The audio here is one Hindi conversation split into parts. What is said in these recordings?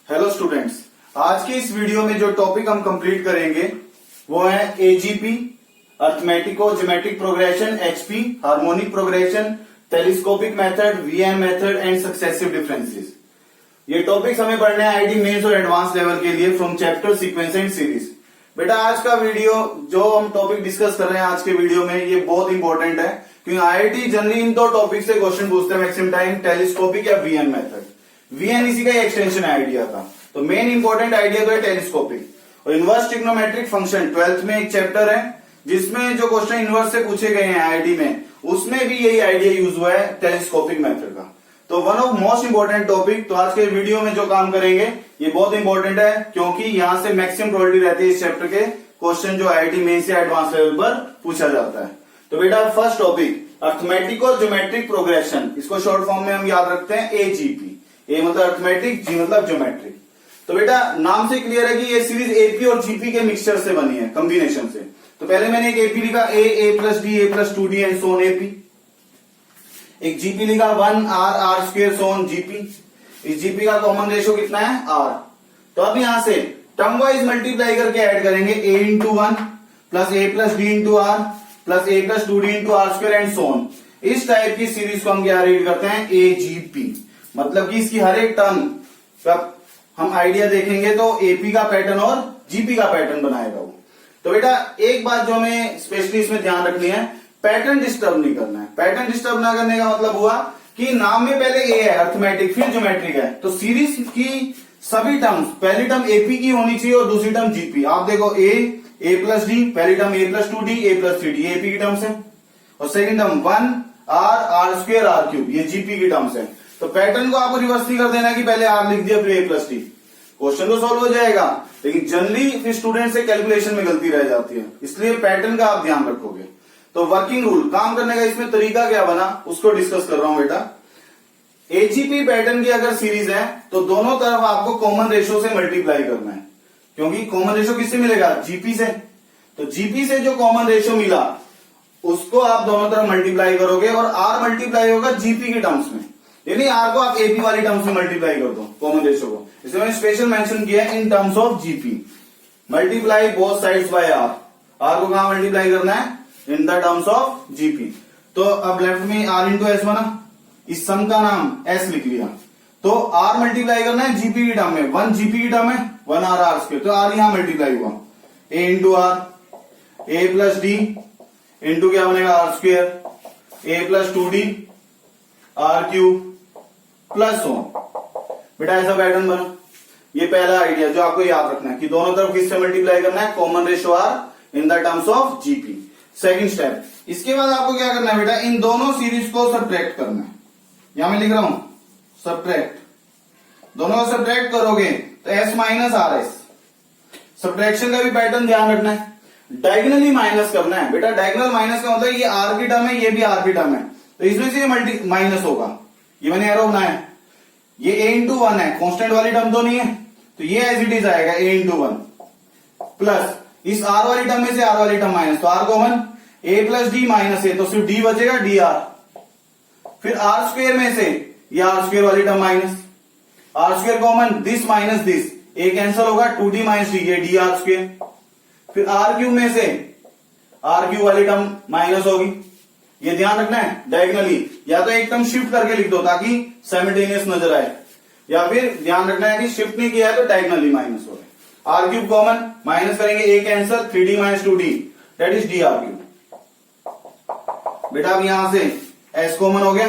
हेलो स्टूडेंट्स, आज की इस वीडियो में जो टॉपिक हम कंप्लीट करेंगे वो है AGP, अर्थमेटिको geometric progression, HP harmonic progression, telescopic method, VM method and successive differences. ये टॉपिक्स हमें पढ़ने हैं आईटी मेंस और एडवांस लेवल के लिए from chapter sequence and series. बेटा आज का वीडियो जो हम टॉपिक डिस्कस कर रहे हैं आज के वीडियो में ये बहुत इंपॉर्टेंट है, क्योंकि आईआईटी जनरली इन दो टॉपिक से क्वेश्चन पूछते हैं मैक्सिमम टाइम, टेलीस्कोपिक या वीएन मेथड। वीएन इसी का एक्सटेंशन है आइडिया का, तो मेन इंपॉर्टेंट आइडिया तो है टेलीस्कोपिक। और इनवर्स ट्रिग्नोमेट्रिक फंक्शन 12th में एक चैप्टर है जिसमें जो क्वेश्चन इनवर्स से पूछे गए हैं आईआईटी में, उसमें भी यही आइडिया यूज हुआ है टेलीस्कोपिक मेथड का। तो one of most important topic. तो आज के वीडियो में जो काम करेंगे ये बहुत इंपॉर्टेंट है, क्योंकि यहां से मैक्सिमम प्रोबेबिलिटी रहती है इस चैप्टर के क्वेश्चन जो आईआईटी मेन से एडवांस लेवल पर पूछा जाता है। तो बेटा फर्स्ट टॉपिक अर्थमेटिको ज्योमेट्रिक प्रोग्रेशन, इसको शॉर्ट फॉर्म में हम याद रखते हैं एजीपी। ए मतलब अर्थमेटिक, जी मतलब ज्योमेट्रिक। तो बेटा नाम से क्लियर है कि ये सीरीज एपी और जीपी के मिक्सचर से बनी है, कॉम्बिनेशन से। तो पहले मैंने एक एपी लिखा A plus D, A plus 2डी एंड सोन एपी। एक जीपी लिखा 1 आर स्क्वेयर सोन जीपी। इस जीपी का कॉमन रेशियो कितना है आर। तो अब यहां से टर्म वाइज मल्टीप्लाई करके ऐड करेंगे A into 1 plus A plus D into R plus A plus 2डी into R square and so on. इस टाइप की सीरीज को हम क्या रीड करते हैं एजीपी। मतलब कि इसकी हर एक टर्म का हम आइडिया देखेंगे तो एपी का पैटर्न और जीपी का पैटर्न बनाएगा वो। तो बेटा एक बात जो हमें स्पेशली इसमें ध्यान रखनी है, पैटर्न डिस्टर्ब नहीं करना है। पैटर्न डिस्टर्ब ना करने का मतलब हुआ कि नाम में पहले ए है अर्थमेटिक, फिर ज्योमेट्रिक है, तो सीरीज की सभी टर्म्स पहली टर्म एपी की होनी चाहिए और दूसरी टर्म जीपी। आप देखो ए प्लस डी, पहली टर्म ए प्लस 2डी, ए प्लस 3डी, ये एपी की टर्म्स है, और second term 1 are square r cube, ये जीपी की टर्म्स है। तो पैटर्न को आपको रिवर्स नहीं कर देना कि पहले आर लिख दिया फिर ए प्लस डी, क्वेश्चन तो सॉल्व हो जाएगा, लेकिन जनरली फिर स्टूडेंट से कैलकुलेशन में गलती रह जाती है, इसलिए पैटर्न का आप ध्यान रखोगे। तो वर्किंग रूल, काम करने का इसमें तरीका क्या बना उसको डिस्कस कर रहा हूं बेटा। एजीपी पैटर्न की अगर सीरीज है तो दोनों तरफ आपको कॉमन रेशियो से मल्टीप्लाई करना है, क्योंकि कॉमन रेशियो किससे मिलेगा जीपी से। तो जीपी से जो कॉमन रेशियो मिला उसको आप दोनों तरफ मल्टीप्लाई करोगे और आर मल्टीप्लाई होगा जीपी की टर्म्स में, यानी आर को आप एपी वाली टर्म्स में मल्टीप्लाई कर दो कॉमन रेशियो को। इसमें मैंने स्पेशल मेंशन किया है in terms of GP. Multiply both sides by r. R को कहां मल्टीप्लाई करना है in the terms of GP. तो अब लेफ्ट में आर इंटू एस बना, इस सम का नाम एस लिख लिया। तो आर मल्टीप्लाई करना है जीपी की टर्म में, 1 जीपी की टर्म है 1 आर स्क्वायर, तो आर यहां मल्टीप्लाई हुआ A into R, A plus D into क्या बनेगा आर स्क्वायर, ए प्लस 2डी आर क्यूब प्लस ओन। बेटा ऐसा पैटर्न बना। ये पहला आइडिया जो आपको याद रखना है कि दोनों तरफ किससे मल्टीप्लाई करना है, common ratio r in the terms of GP. Second step, इसके बाद आपको क्या करना है बेटा, इन दोनों सीरीज को सब्ट्रैक्ट करना है। यहां मैं लिख रहा हूं सब्ट्रैक्ट, दोनों को सब्ट्रैक्ट करोगे तो S minus R S. Subtraction का भी पैटर्न ध्यान रखना है, डायगनली माइनस करना है। बेटा डायगनल माइनस का मतलब ये आर की टर्म है, ये भी आर की टर्म है, तो इसमें से मल्टी माइनस होगा। ये मैंने एरो बनाया, ये ए इंटू 1 है, कांस्टेंट वाली टर्म तो नहीं है, तो ये एज इट इज आएगा ए इंटू 1 प्लस इस आर वाली टर्म में से आर वाली टर्म माइनस, तो R common A plus D minus A, तो सिर्फ डी बचेगा डी आर। फिर आर स्क्वेयर में से ये आर स्क्वेयर वाली term minus, R square common this minus this, A cancel होगा 2डी माइनस डी, ये डी आर स्क्वेयर। फिर आर क्यूब में से आर क्यूब वाली टर्म माइनस होगी। ये ध्यान रखना है डायगनली, या तो एक टर्म शिफ्ट करके लिख दो ताकि साइमल्टेनियस नजर आए, या फिर ध्यान रखना है कि शिफ्ट नहीं किया है तो डायगनली माइनस हो रहा है। आर क्यूब कॉमन माइनस करेंगे A cancel 3d minus 2d that is D R cube. बेटा अब यहां से एस कॉमन हो गया,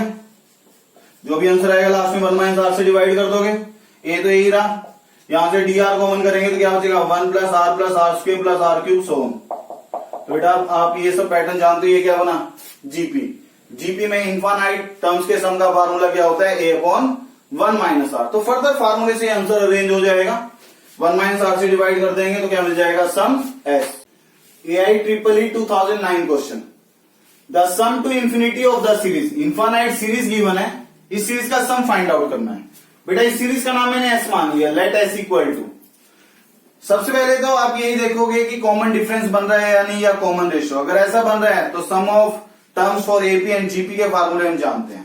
जो भी आंसर आएगा लास्ट में 1 माइनस आर से डिवाइड कर दोगे, ए तो यही रहा। यहां से डी आर कॉमन करेंगे तो क्या बचेगा 1 plus r square plus r cube so on. तो बेटा आप ये सब पैटर्न जानते हो, ये क्या बना जीपी। जीपी में इनफाइनाइट टर्म्स के सम का फार्मूला क्या होता है, ए अपॉन 1 माइनस आर। तो फर्दर फार्मूले से आंसर अरेंज हो जाएगा, 1 माइनस आर से डिवाइड कर देंगे तो क्या मिल जाएगा sum S. AIEEE 2009 question, the sum to infinity of the series, infinite series given है, इस सीरीज का सम फाइंड आउट करना है। बेटा इस सीरीज का नाम मैंने एस मान लिया, लेट एस इक्वल टू। सबसे पहले तो आप यही देखोगे कि कॉमन डिफरेंस बन रहा है या नहीं, या कॉमन रेशियो। अगर ऐसा बन रहा है तो sum of terms for AP and GP के फार्मूले हम जानते हैं।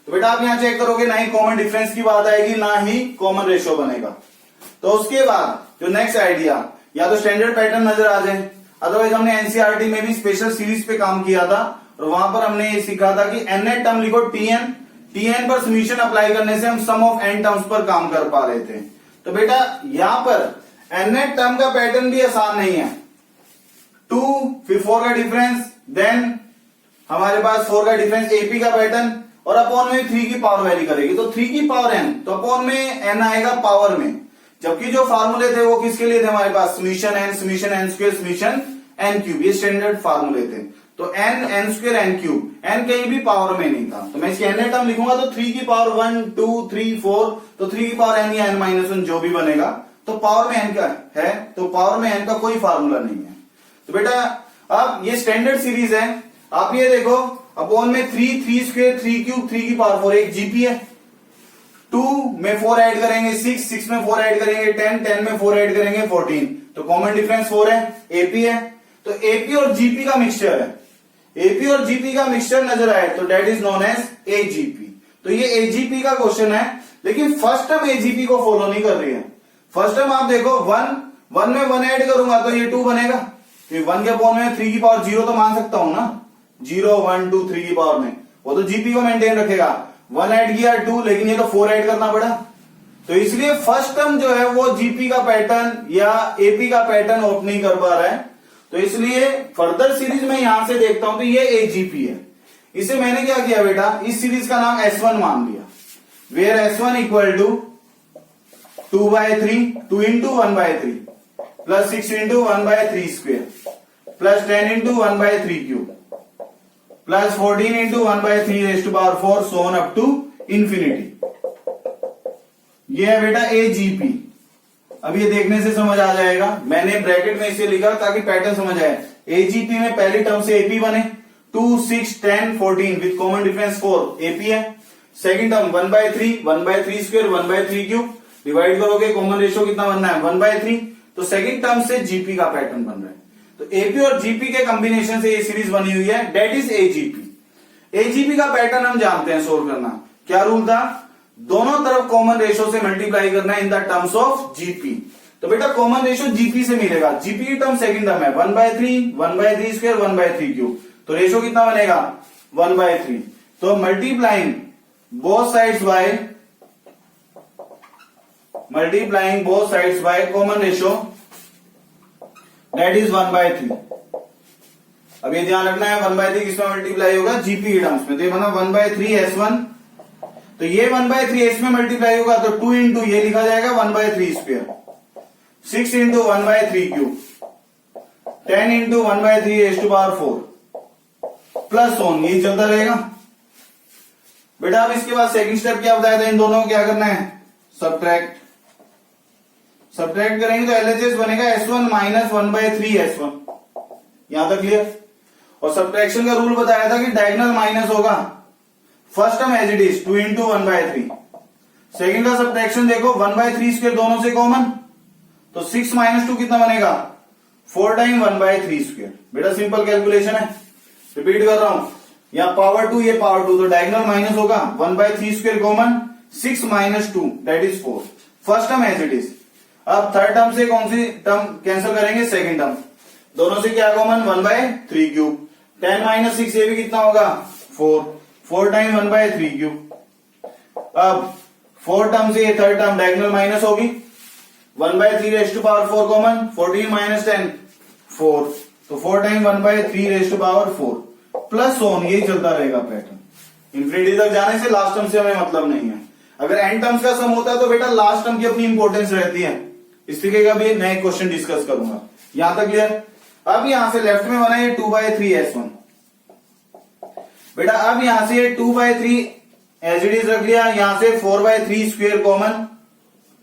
तो बेटा आप यहां चेक करोगे, ना ही कॉमन डिफरेंस की बात आएगी ना ही कॉमन रेशियो बनेगा। तो उसके बाद जो नेक्स्ट आइडिया, या तो स्टैंडर्ड पैटर्न नजर आ जाए, अदरवाइज हमने एनसीईआरटी में भी स्पेशल सीरीज पे काम किया था और वहां पर हमने ये सीखा था कि एन नेट टर्म लिखो टीएन, टीएन पर सॉल्यूशन अप्लाई करने से हम सम ऑफ एन टर्म्स पर काम कर पा रहे थे। तो बेटा यहां पर एन नेट टर्म का पैटर्न भी आसान नहीं है। 2 फिर 4 का डिफरेंस, देन हमारे पास 4 का डिफरेंस, एपी का पैटर्न और अपॉन में 3 की पावर वैरी करेगी, तो 3 की पावर एन, तो अपॉन में एन आएगा पावर में। जबकि जो फार्मूले थे वो किसके लिए थे हमारे पास, solution N square solution N cube, ये स्टैंडर्ड फार्मूले थे। तो N square N cube, N कहीं भी पावर में नहीं था, तो मैं इसकी एन टर्म लिखूंगा तो 3 की पावर 1 2 3 4, तो 3 की पावर एन या एन -1 जो भी बनेगा, तो पावर में एन का है, तो पावर में एन का कोई फार्मूला नहीं है। तो बेटा अब ये स्टैंडर्ड सीरीज है, आप ये देखो अपॉन में 3 स्क्वायर 3 क्यूब 3 की पावर 4, एक जीपी है। 2 में 4 ऐड करेंगे 6 में 4 ऐड करेंगे 10 में 4 ऐड करेंगे 14, तो कॉमन डिफरेंस 4 है, एपी है। तो एपी और जीपी का मिक्सचर है, एपी और जीपी का मिक्सचर नजर आए तो that is known as AGP. तो ये एजीपी का क्वेश्चन है, लेकिन फर्स्ट टर्म एजीपी को फॉलो नहीं कर रही है। फर्स्ट टर्म आप देखो 1 में 1 ऐड करूंगा तो ये 2 बनेगा, तो 1 के अपॉन में 3 की पावर 0 तो मान सकता हूं ना, 0 1 2 3 की पावर में, वो तो जीपी को मेंटेन रखेगा। 1 ऐड किया 2, लेकिन ये तो 4 ऐड करना पड़ा, तो इसलिए फर्स्ट टर्म जो है वो जीपी का पैटर्न या एपी का पैटर्न ऑफ नहीं कर पा रहा है। तो इसलिए फर्दर सीरीज में यहां से देखता हूं तो ये एजीपी है। इसे मैंने क्या किया बेटा, इस सीरीज का नाम S1 मान लिया, where S1 equal to 2/3 2 into 1/3 plus 6 into 1/3 square plus 10 into 1/3 cube plus 14 into 1/3 raise to power 4 so on up to infinity. ये है बेटा एजीपी। अब ये देखने से समझ आ जाएगा, मैंने ब्रैकेट में इसे लिखा ताकि पैटर्न समझ आए। एजीपी में पहली टर्म से एपी बने, 2 6 10 14 विद कॉमन डिफरेंस 4 एपी है। Second term 1/3 square 1/3 cube, divide करोगे कॉमन रेशियो कितना बनना है 1/3, तो सेकंड टर्म से जीपी का पैटर्न बन रहा है। तो एपी और जीपी के कॉम्बिनेशन से ये सीरीज बनी हुई है, डेट इज एजीपी। एजीपी का पैटर्न हम जानते हैं सोल्व करना, क्या रूल था, दोनों तरफ कॉमन रेशियो से मल्टीप्लाई करना है in the terms of GP. तो बेटा कॉमन रेशियो जीपी से मिलेगा, जीपी की टर्म सेकंड टर्म है 1/3 स्क्वायर 1/3 क्यूब, तो रेशियो कितना बनेगा 1/3। तो multiplying both sides by common ratio that is 1/3। अब ये ध्यान रखना है 1/3 किसमें मल्टीप्लाई होगा, जीपी की टर्म्स में, तो ये बना 1/3 S1, तो ये 1/3 S में मल्टीप्लाई होगा तो 2 इंटू ये लिखा जाएगा 1/3 square, 6 into 1/3 cube, 10 into 1/3 raise to power 4 plus on, ये चलता रहेगा। बेटा अब इसके बाद सेकंड स्टेप क्या बताया था, इन दोनों को क्या करना है, सब्ट्रैक्ट करेंगे तो LHS बनेगा S1 माइनस 1/3 S1, यहां तक क्लियर। और सब्ट्रैक्शन का रूल बताया था कि डायगोनल माइनस होगा, first term as it is 2 into 1/3, second का सब्ट्रैक्शन देखो 1/3 स्क्वायर दोनों से कॉमन, तो 6 माइनस 2 कितना बनेगा 4 टाइम 1/3 स्क्वायर। बेटा सिंपल कैलकुलेशन है, रिपीट कर रहा हूं, यहां पावर 2 ये पावर 2, तो डायगोनल माइनस होगा 1/3 square common, 6 minus 2 that is 4, first term as it is. अब थर्ड टर्म से कौन सी टर्म कैंसिल करेंगे, सेकेंड टर्म, दोनों से क्या कॉमन 1/3 क्यूब, 10 माइनस 6 ये भी कितना होगा 4 टाइम 1/3 क्यूब। अब 4 टर्म से ये थर्ड टर्म डायगोनल माइनस होगी, 1/3 raise to power 4 common, 14 minus 10 4, तो 4 time 1/3 raise to power 4 plus on, यही चलता रहेगा पैटर्न इंफिनिटी तक जाने से। लास्ट टर्म से हमें मतलब नहीं है, अगर एन टर्म्स का सम होता है तो बेटा लास्ट टर्म की अपनी इंपॉर्टेंस रहती है। इस तरीके का भी नए क्वेश्चन डिस्कस करूंगा, यहां तक क्लियर। अब यहां से लेफ्ट में बना ये 2/3 S1, बेटा अब यहां से 2/3 एज इट इज रख लिया, यहां से 4/3 स्क्वायर कॉमन,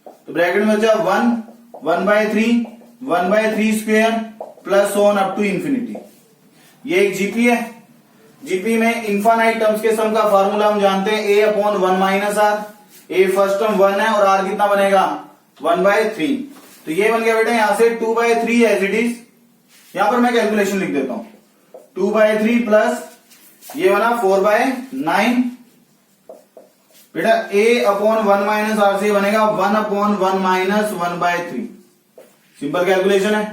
तो ब्रैकेट में बचा 1/3 square plus on up to infinity. ये एक जीपी है, जीपी में इनफाइनाइट टर्म्स के सम का फार्मूला हम जानते हैं, a upon 1 minus R, a first term 1 है और r कितना बनेगा 1/3, तो ये बन गया बेटा यहां से 2/3 एज इट इज। यहां पर मैं कैलकुलेशन लिख देता हूं, 2/3 प्लस ये बना 4/9 बेटा a अपॉन 1 माइनस आर से बनेगा 1 अपॉन 1 माइनस 1/3। सिंपल कैलकुलेशन है।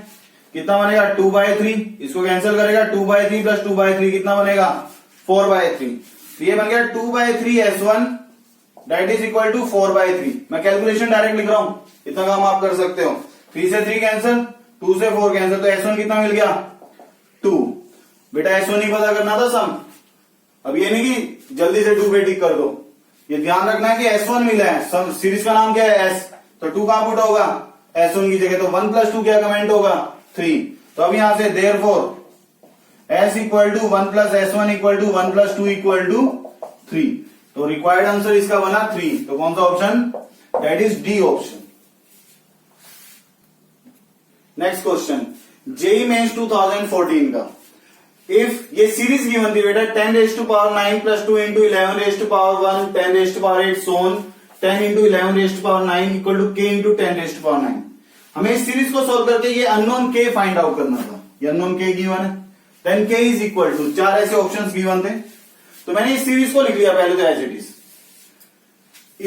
कितना बनेगा 2/3, इसको कैंसिल करेगा 2/3 प्लस 2/3 कितना बनेगा 4/3। तो ये बन गया 2/3 S1 that is equal to 4/3। मैं कैलकुलेशन डायरेक्ट लिख रहा हूं, इतना काम आप कर सकते हो। 3 से 3 कैंसिल, 2 से 4 कैंसिल, तो S1 कितना मिल गया 2। बेटा S1 ही पता करना था सम। अब ये नहीं कि जल्दी से 2 पे टिक कर दो, ये ध्यान रखना है कि S1 मिला है, सीरीज का नाम क्या है S, तो 2 कहां पुट होगा S1 की जगह, तो 1 प्लस 2 क्या कमेंट होगा 3। तो अब यहां से therefore S equal to 1 plus S1 equal to 1 plus 2 equal to 3। तो रिक्वायर्ड आंसर इसका बना 3। तो कौन सा option, that is D option. Next question, JEE Mains 2014 का। इफ ये सीरीज गिवन थी बेटा 10 raise to power 9 plus 2 into 11 raise to power 1 10 raise to power 8 so on 10 into 11 raise to power 9 equal to k into 10 raise to power 9। हमें इस सीरीज को सोल्व करके ये अननोन k फाइंड आउट करना था। ये अननोन k गिवन है, then k is equal to 4 ऐसे ऑप्शंस गिवन थे। तो मैंने इस सीरीज को लिख लिया पहले तो एज इट इज।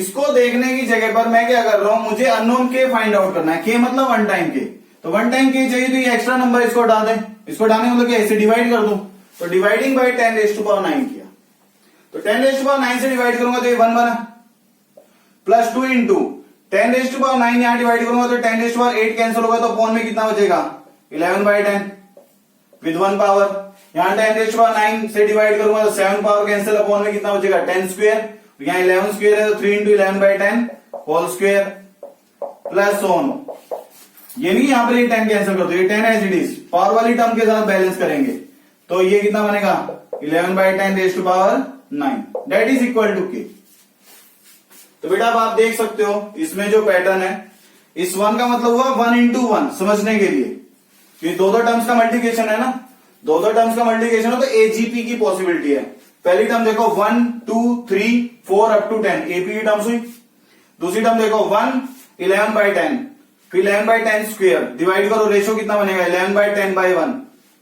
इसको देखने की जगह पर मैं क्या कर रहा हूं, मुझे अननोन k फाइंड आउट करना है। k मतलब वन टाइम k, तो वन टाइम k चाहिए तो ये एक्स्ट्रा नंबर इसको हटा दें। इसको हटाने मतलब क्या, इसे डिवाइड कर दूं, तो dividing by 10 raise to power 9 किया, तो 10 रेज टू पावर 9 से डिवाइड करूंगा तो ये 1 बना, plus 2 into 10 raise to power 9 यहां डिवाइड करूंगा तो 10 रेज टू पावर 8 कैंसिल होगा, तो अपॉन में कितना बचेगा 11/10 विद 1 पावर। यहां 10 रेज टू पावर 9 से डिवाइड करूंगा तो 7 पावर कैंसिल, अपॉन में कितना बचेगा 10 स्क्वायर। यहां 11 स्क्वायर है तो 3 into 11/10 whole square plus on. ये नहीं यहां पर ये 10 कैंसिल कर दो, ये 10 एज इट इज पावर वाली टर्म के साथ बैलेंस करेंगे, तो ये कितना बनेगा 11/10 raise to power 9 that is equal to k। तो बेटा अब आप देख सकते हो इसमें जो पैटर्न है, इस 1 का मतलब हुआ 1 इंटू 1 समझने के लिए, ये दो टर्म्स का मल्टीप्लिकेशन है ना, दो टर्म्स का मल्टीप्लिकेशन हो तो एजीपी की पॉसिबिलिटी है। पहली टर्म देखो 1 2 3 4 अप टू 10 एपी की टर्म्स हुई। दूसरी टर्म देखो 1 11/10 फिर 11/10 स्क्वायर, डिवाइड करो रेशियो कितना बनेगा 11/10/1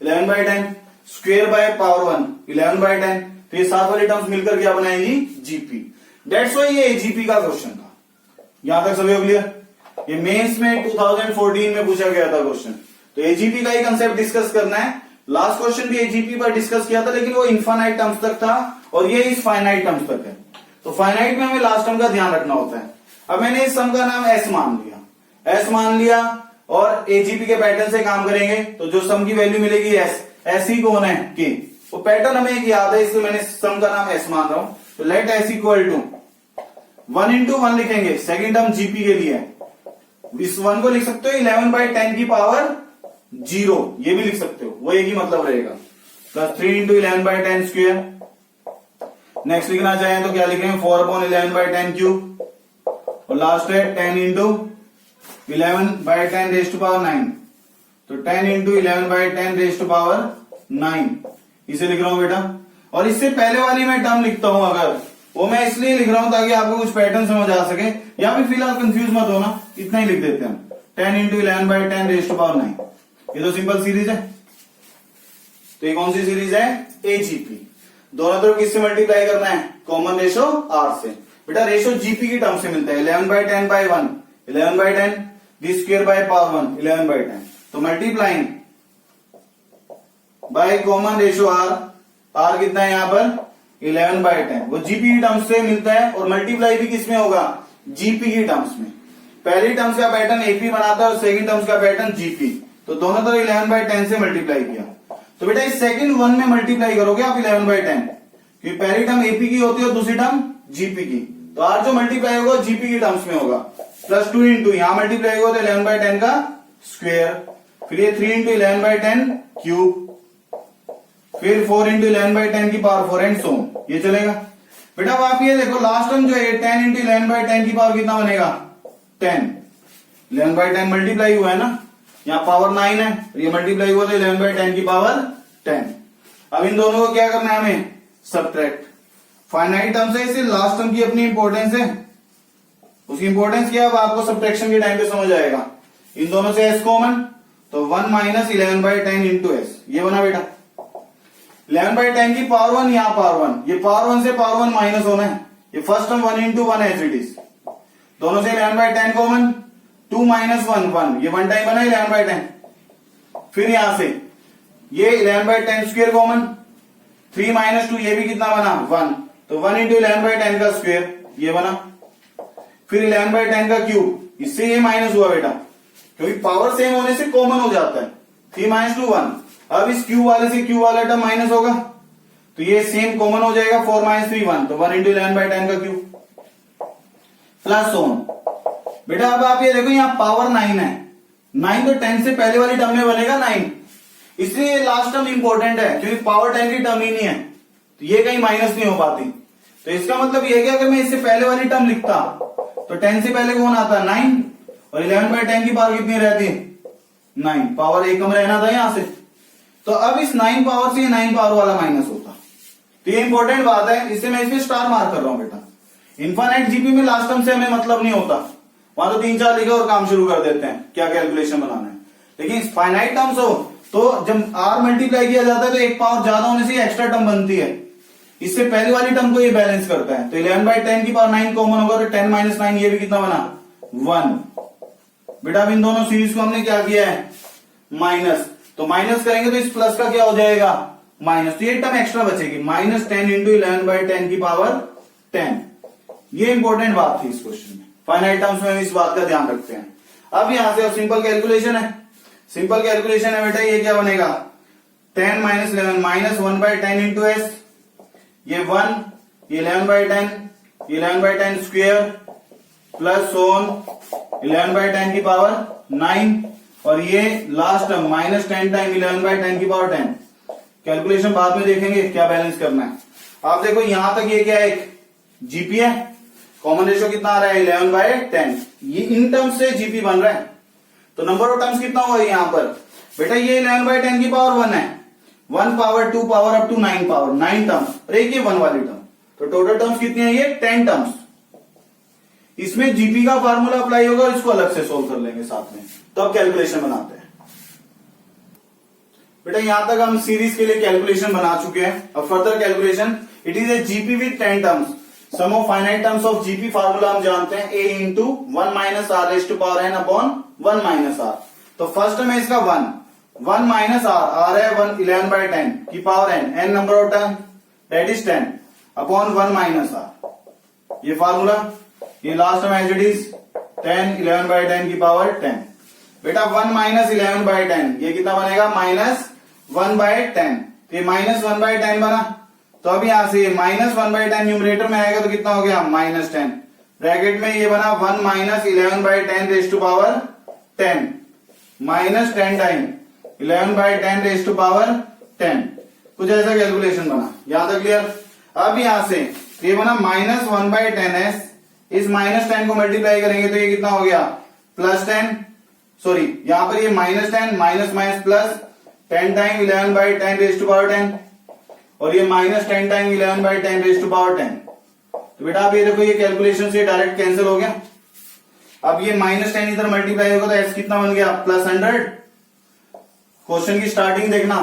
11/10 स्क्वायर बाय पावर 1 11/10। तो ये सात वाली टर्म्स मिलकर क्या बनाएंगी जीपी। दैट्स व्हाई ये जीपी का क्वेश्चन था। यहां तक सभी हो क्लियर। ये मेंस में 2014 में पूछा गया था क्वेश्चन, तो एजीपी का ही कंसेप्ट डिस्कस करना है। लास्ट क्वेश्चन भी एजीपी पर डिस्कस किया था, लेकिन वो इनफाइनाइट टर्म्स तक था और ये इस फाइनाइट टर्म्स तक है। तो फाइनाइट में हमें लास्ट टर्म का ध्यान रखना होता है। अब मैंने इस सम का नाम एस मान लिया और एजीपी के पैटर्न से काम करेंगे, तो जो सम की वैल्यू मिलेगी एस, एस ही कौन है के, वो पैटर्न हमें एक याद है, इसलिए मैंने सम का नाम एस मान रहा हूं। तो let S equal to 1 into 1 लिखेंगे, सेकेंड टर्म जीपी के लिए। इस 1 को लिख सकते हो 11/10 की पावर 0, ये भी लिख सकते हो, वो एक ही मतलब रहेगा, प्लस 3 इंटू 11/10 स्क्वायर। नेक्स्ट लिखना चाहें तो क्या लिखेंगे 4/11/10 क्यूब, और लास्ट है 10 इंटू 11/10 रेज टू पावर 9, तो 10 इंटू 11/10 रेज टू पावर 9 इसे लिख रहा हूं बेटा। और इससे पहले वाली मैं टर्म लिखता हूं अगर, वो मैं इसलिए लिख रहा हूं ताकि आपको कुछ पैटर्न समझ आ सके, या फिर फिलहाल कंफ्यूज मत होना, इतना ही लिख देते हैं 10 इंटू 11/10 रेज टू पावर 9। ये तो सिंपल सीरीज है। तो ये कौन सी सीरीज है एजीपी। दोनों तरफ किससे मल्टीप्लाई करना है, कॉमन रेशो आर से। बेटा रेशो जीपी की टर्म से मिलता है 11/10/1 11/10 डी स्क्वायर बाय पावर 1 11/10। तो multiplying by common ratio R, R कितना है यहां पर 11/10, वो जीपी की टर्म्स से मिलता है, और मल्टीप्लाई भी किसमें होगा जीपी की टर्म्स में। पहली टर्म्स का पैटर्न एपी बनाता है और सेकंड टर्म्स का पैटर्न जीपी, तो दोनों तरफ 11/10 से मल्टीप्लाई किया। तो बेटा इस सेकंड 1 में मल्टीप्लाई करोगे आप 11/10, क्योंकि पहली टर्म एपी की होती है और दूसरी टर्म जीपी की, तो आर जो मल्टीप्लाई होगा जीपी की टर्म्स में होगा, प्लस 2 इंटू यहां मल्टीप्लाई होगा तो 11/10 का स्क्वायर, फिर ये 3 इंटू 11/10 क्यूब, फिर 4 इंटू 11/10 की पावर 4 एंड सो ये चलेगा। बेटा अब आप ये देखो लास्ट टर्म जो है 10 इंटू 11/10 की पावर कितना बनेगा 10, 11/10 मल्टीप्लाई हुआ है ना, यहाँ पावर 9 है, ये मल्टीप्लाई हुआ तो 11/10 की पावर 10। अब इन दोनों को क्या करना है हमें सबट्रैक्ट। फाइनाइट टर्म से इसे लास्ट टर्म की अपनी इंपॉर्टेंस है, उसकी इंपॉर्टेंस क्या है अब आपको सब्ट्रैक्शन के टाइम पे समझ आएगा। इन दोनों से एस कॉमन, तो 1 माइनस 11/10 इंटू एस, ये बना बेटा 11/10 की पावर 1 यहाँ पावर 1, ये पावर 1 से पावर 1 माइनस होना है, ये first term 1 into 1 as it is, दोनों से 11/10 कॉमन, 2 माइनस 1 1, ये 1 टाइम बना 11/10। फिर यहां से ये 11/10 स्क्वायर कॉमन, 3 माइनस 2 ये भी कितना बना 1, तो 1 इंटू 11/10 का स्क्वायर ये बना। फिर 11/10 का क्यूब, इससे ये माइनस हुआ बेटा, क्योंकि पावर सेम होने से कॉमन हो जाता है। 3 माइनस 2 1, अब इस क्यूब वाले से क्यूब वाला टर्म माइनस होगा तो ये सेम कॉमन हो जाएगा, 4 माइनस 3 1, तो 1 इंटू 11/10 का क्यूब प्लस ऑन। बेटा अब आप ये देखो यहाँ पावर 9 है, 9 तो 10 से पहले वाली टर्म में बनेगा 9, इसलिए लास्ट टर्म इंपॉर्टेंट है क्योंकि पावर 10 की टर्म ही नहीं है तो ये कहीं माइनस नहीं हो पाती। तो इसका मतलब ये कि अगर मैं इससे पहले वाली टर्म लिखता तो 10 से पहले कौन आता है 9, और 11/10 की पावर कितनी रहती है 9, पावर एक कम रहना था यहां से। तो अब इस 9 पावर से ये 9 पावर वाला माइनस होता, तो ये इंपॉर्टेंट बात है, इससे मैं इसमें स्टार मार्क कर रहा हूं बेटा। इनफाइनाइट जीपी में लास्ट टर्म से हमें मतलब नहीं होता, वहां तो 3-4 लिखे और काम शुरू कर देते हैं क्या कैलकुलेशन बनाना है। लेकिन फाइनाइट टर्म्स हो तो जब आर मल्टीप्लाई किया जाता है तो एक पावर ज्यादा होने से एक्स्ट्रा टर्म बनती है, इससे पहले वाली टर्म को ये बैलेंस करता है। तो 11/10 की पावर 9 कॉमन होगा तो 10 माइनस 9 ये भी कितना बना 1। बेटा अब इन दोनों सीरीज को हमने क्या किया है माइनस, तो माइनस करेंगे तो इस प्लस का क्या हो जाएगा माइनस, तो ये टर्म एक्स्ट्रा बचेगी, माइनस 10 इंटू 11/10 की पावर 10। ये इंपॉर्टेंट बात थी इस क्वेश्चन में, फाइनाइट टर्म्स में इस बात का ध्यान रखते हैं। अब यहां से सिंपल कैलकुलेशन है, सिंपल कैलकुलेशन है बेटा, ये क्या बनेगा 10 माइनस 11 माइनस 1/10 इंटू एस, ये 1, ये 11/10, ये 11/10 स्क्वेयर प्लस ऑन 11/10 की पावर 9, और ये लास्ट टर्म माइनस 10 टाइम 11/10 की पावर 10। कैलकुलेशन बाद में देखेंगे क्या बैलेंस करना है। आप देखो यहां तक ये क्या है एक जीपी है, कॉमन रेशियो कितना आ रहा है 11/10, ये इन टर्म्स से जीपी बन रहा है, तो नंबर ऑफ टर्म्स कितना हुआ यहां पर बेटा, ये 11/10 की पावर 1 है, 1 power 2 power up to 9 power 9 terms, और एक ये 1 वाली टर्म, तो टोटल टर्म्स कितनी है ये 10 टर्म्स। इसमें जीपी का फार्मूला अप्लाई होगा और इसको अलग से सोल्व कर लेंगे साथ में, तो अब कैलकुलेशन बनाते हैं। बेटा यहां तक हम सीरीज के लिए कैलकुलेशन बना चुके हैं, अब further calculation, it is a GP with 10 terms, sum of finite terms of GP formula हम जानते हैं, a into 1 minus R raise to power n upon 1 minus R. तो फर्स्ट में इसका 1 माइनस आर है 11/10 की power n number of term that is 10 upon 1 minus R, ये फार्मूला, ये लास्ट में एज इट इज 10 11/10 की पावर 10। बेटा 1 माइनस 11/10 ये कितना बनेगा माइनस 1/10, तो ये माइनस 1/10 बना, तो अब यहां से माइनस 1/10 न्यूमरेटर में आएगा तो कितना हो गया माइनस 10, ब्रैकेट में ये बना 1 minus 11/10 raise to power 10 minus 10 time 11/10 raise to power 10, कुछ ऐसा कैलकुलेशन बना, यहां तक क्लियर। अब यहां से ये बना माइनस 1/10s, इस माइनस 10 को मल्टीप्लाई करेंगे तो ये कितना हो गया प्लस 10, सॉरी यहां पर ये minus 10 minus minus plus 10 time 11/10 raise to power 10, और ये minus 10 time 11/10 raise to power 10। तो बेटा आप ये देखो ये कैलकुलेशन से डायरेक्ट कैंसिल हो गया। अब ये माइनस 10 इधर मल्टीप्लाई होगा तो एस कितना बन गया प्लस 100। क्वेश्चन की स्टार्टिंग देखना,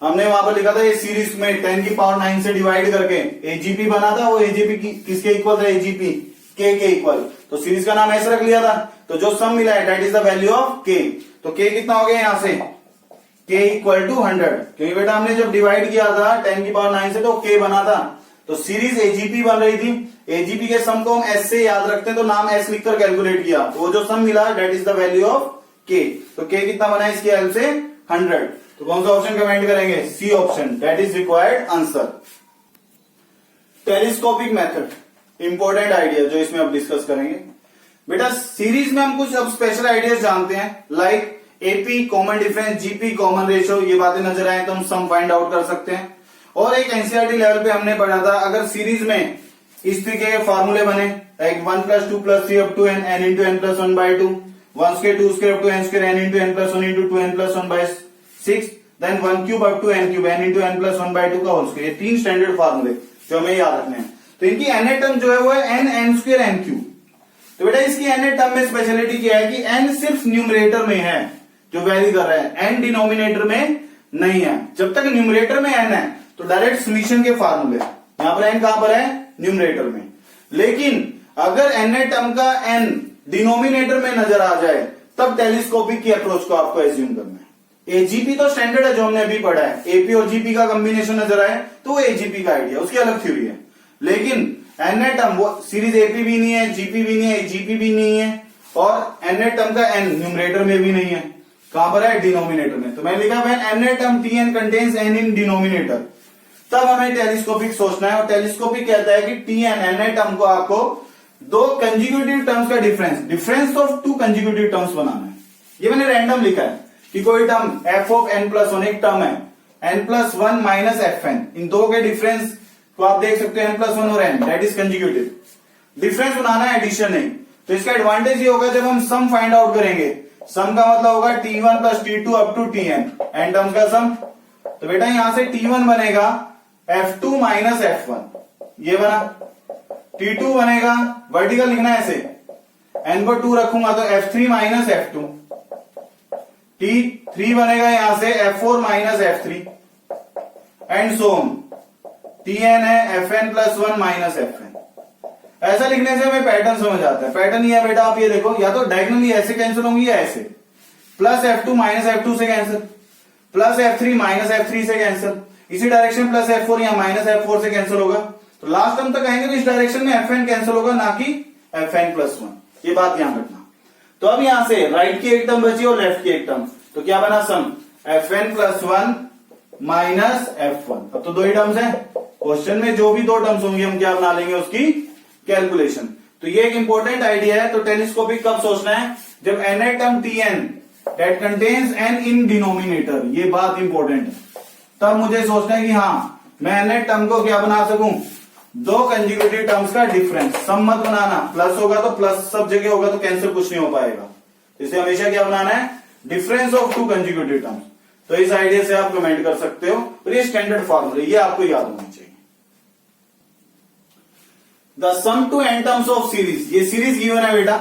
हमने वहां पर लिखा था ये सीरीज में 10 की पावर 9 से डिवाइड करके एजीपी बना था, वो एजीपी किसके इक्वल था एजीपी के इक्वल, तो सीरीज का नाम ऐसे रख लिया था। तो जो सम मिला है that is the value of के, तो के कितना हो गया यहां से k इक्वल टू 100, क्योंकि बेटा हमने जब डिवाइड किया था 10 की पावर 9 से तो k बना था, तो सीरीज एजीपी बन रही थी, एजीपी के सम को हम एस से याद रखते हैं तो नाम एस लिखकर कैलकुलेट किया, तो वो जो सम मिला that is the value of k, तो k कितना बना है इसकी हेल्प से 100। तो कौन सा ऑप्शन कमेंट करेंगे C option, that is required answer. Telescopic method important idea जो इसमें अब डिस्कस करेंगे। बेटा सीरीज में हम कुछ अब स्पेशल आइडियाज जानते हैं, like AP common difference, GP common ratio, ये बातें नजर आए तो हम सम फाइंड आउट कर सकते हैं। और एक एनसीईआरटी लेवल पे हमने पढ़ा था अगर सीरीज में इस तरीके के फॉर्मूले बने like 1 + 2 + 3 up to n n into n + 1/2, 1 square 2 square up to n square n into n + 1 into 2n + 1/6, then 1 cube up to n cube n into n + 1/2 का होल स्क्वायर, ये 3 स्टैंडर्ड फॉर्मूले जो हमें याद रखने हैं। तो इनकी n टर्म जो है वो है n square n cube। तो बेटा इसकी n टर्म में स्पेशलिटी क्या है कि n सिर्फ न्यूमरेटर में है जो वैरी कर रहा है, n डिनोमिनेटर में नहीं है। जब तक न्यूमरेटर में n है तो डायरेक्ट समीशन के फार्मूले, यहां पर n कहां पर है न्यूमरेटर में, लेकिन अगर n टर्म का n डिनोमिनेटर में नजर आ जाए तब टेलीस्कोपिक की अप्रोच को आपको एज्यूम करना है। एजीपी तो स्टैंडर्ड है जो हमने अभी पढ़ा है, एपी और जीपी का कॉम्बिनेशन नजर आए तो वो एजीपी का आइडिया, उसकी अलग थ्योरी है। लेकिन n टर्म वो सीरीज एपी भी नहीं है, जीपी भी नहीं है, जीपी भी नहीं है और n टर्म का n न्यूमरेटर में भी नहीं है, कहां पर है? डिनोमिनेटर में। तो मैंने लिखा when n term tn contains n in denominator, तब हमें टेलीस्कोपिक सोचना है। और टेलीस्कोपिक कहता है कि tn n टर्म को आपको दो कंजिक्यूटिव टर्म्स का difference of two consecutive terms बनाना है। ये मैंने रैंडम लिखा है कि कोई term f of n plus one, एक टर्म है n plus one minus fn, इन दो के डिफरेंस को आप देख सकते हो n प्लस वन और n, that is consecutive. Difference बनाना है, एडिशन नहीं। तो इसका एडवांटेज ये होगा जब हम सम फाइंड आउट करेंगे, सम का मतलब होगा t1 plus t2 up to tn, n terms का सम। तो बेटा यहां से t1 बनेगा f2 माइनस f1, ये बना। t2 बनेगा, वर्टिकल लिखना है ऐसे, n को 2 रखूंगा तो f3 माइनस f2, t3 बनेगा यहां से f4 minus f3 and so on. tn है fn plus one minus fn। ऐसा लिखने से हमें पैटर्न समझ आता है। पैटर्न ये है बेटा, आप ये देखो, या तो डायगोनली ऐसे कैंसिल होंगी या ऐसे, प्लस f2 माइनस f2 से cancel, plus f3 minus f3 से कैंसिल, इसी डायरेक्शन प्लस f4 या माइनस f4 से कैंसिल होगा। तो लास्ट टर्म तक आएंगे तो इस डायरेक्शन में fn कैंसिल होगा, ना कि fn प्लस वन, ये बात ध्यान रखना। तो अब यहां से राइट की एक टर्म बची और लेफ्ट की एक टर्म, तो क्या बना? सम fn plus one minus f1। अब तो दो ही टर्म्स हैं, क्वेश्चन में जो भी दो टर्म्स होंगे हम क्या बना लेंगे? उसकी कैलकुलेशन। तो ये एक इंपॉर्टेंट आइडिया है। तो टेलीस्कोपिक कब सोचना है? जब n term tn that contains n in denominator, ये बात इंपॉर्टेंट है। तब मुझे सोचना है कि हाँ मैं n टर्म को क्या बना सकूं? दो कंजुगेटिव टर्म्स का डिफरेंस। सम मत बनाना, प्लस होगा तो प्लस सब जगह होगा तो कैंसिल कुछ नहीं हो पाएगा। इसे हमेशा क्या बनाना है? Difference of two conjugative terms. तो इस आइडिया से आप कमेंट कर सकते हो, और ये स्टैंडर्ड फॉर्मूला, ये आपको याद होना चाहिए। The sum to n terms of series, ये सीरीज गिवन है बेटा,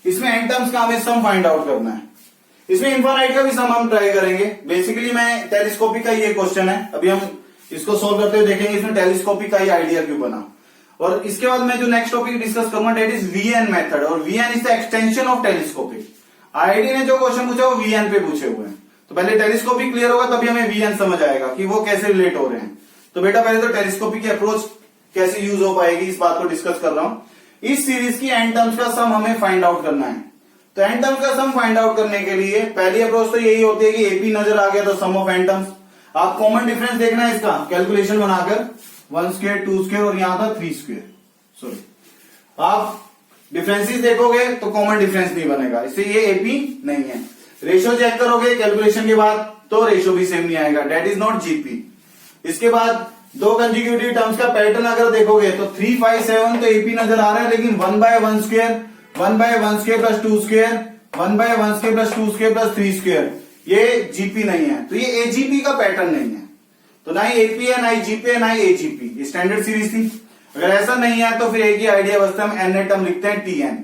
इसमें n टर्म्स का हमें सम फाइंड आउट करना है। इसमें इनफाइनाइट का भी सम हम ट्राई करेंगे। बेसिकली मैं टेलीस्कोपिक का ये क्वेश्चन है, अभी हम इसको सोल्व करते हुए देखेंगे इसमें टेलीस्कोपिक का ही आइडिया क्यों बना। और इसके बाद मैं जो नेक्स्ट टॉपिक डिस्कस करूंगा दैट इज वीएन मेथड, और VN is the extension of telescopic. IIT ने जो क्वेश्चन पूछा वो वीएन पे पूछे हुए हैं, तो पहले टेलीस्कोपिक क्लियर होगा तभी हमें वीएन समझ आएगा कि वो कैसे रिलेट हो रहे हैं। तो बेटा पहले तो टेलीस्कोपिक की अप्रोच कैसे यूज हो पाएगी इस बात को डिस्कस कर रहा हूं। इस सीरीज की n टर्म्स का सम हमें फाइंड आउट करना है। तो n टर्म्स का सम फाइंड आउट करने के लिए पहली अप्रोच तो यही होती है कि एपी नजर आ गया तो सम ऑफ n टर्म्स। आप कॉमन डिफरेंस देखना है इसका, कैलकुलेशन बनाकर 1 स्क्वायर 2 स्क्वायर और यहां था 3 स्क्वायर, सॉरी आप डिफरेंसेस देखोगे तो कॉमन डिफरेंस नहीं बनेगा, इससे ये एपी नहीं है। रेशियो चेक करोगे कैलकुलेशन के बाद तो रेशियो भी सेम नहीं आएगा, दैट इज नॉट जीपी। इसके बाद दो कंजिक्यूटिव टर्म्स का पैटर्न अगर देखोगे तो 3 5 7 तो एपी नजर आ रहा है, लेकिन 1 by 1 square 1 by 1 square plus 2 square 1 by 1 square plus 2 square plus 3 square, ये जीपी नहीं है। तो ये एजीपी का पैटर्न नहीं है, तो ना ही एपी है, ना ही जीपी है, ना ही एजीपी। ये स्टैंडर्ड सीरीज थी। अगर ऐसा नहीं है तो फिर एक ही आइडिया बचता है, हम एन टर्म लिखते हैं टीएन।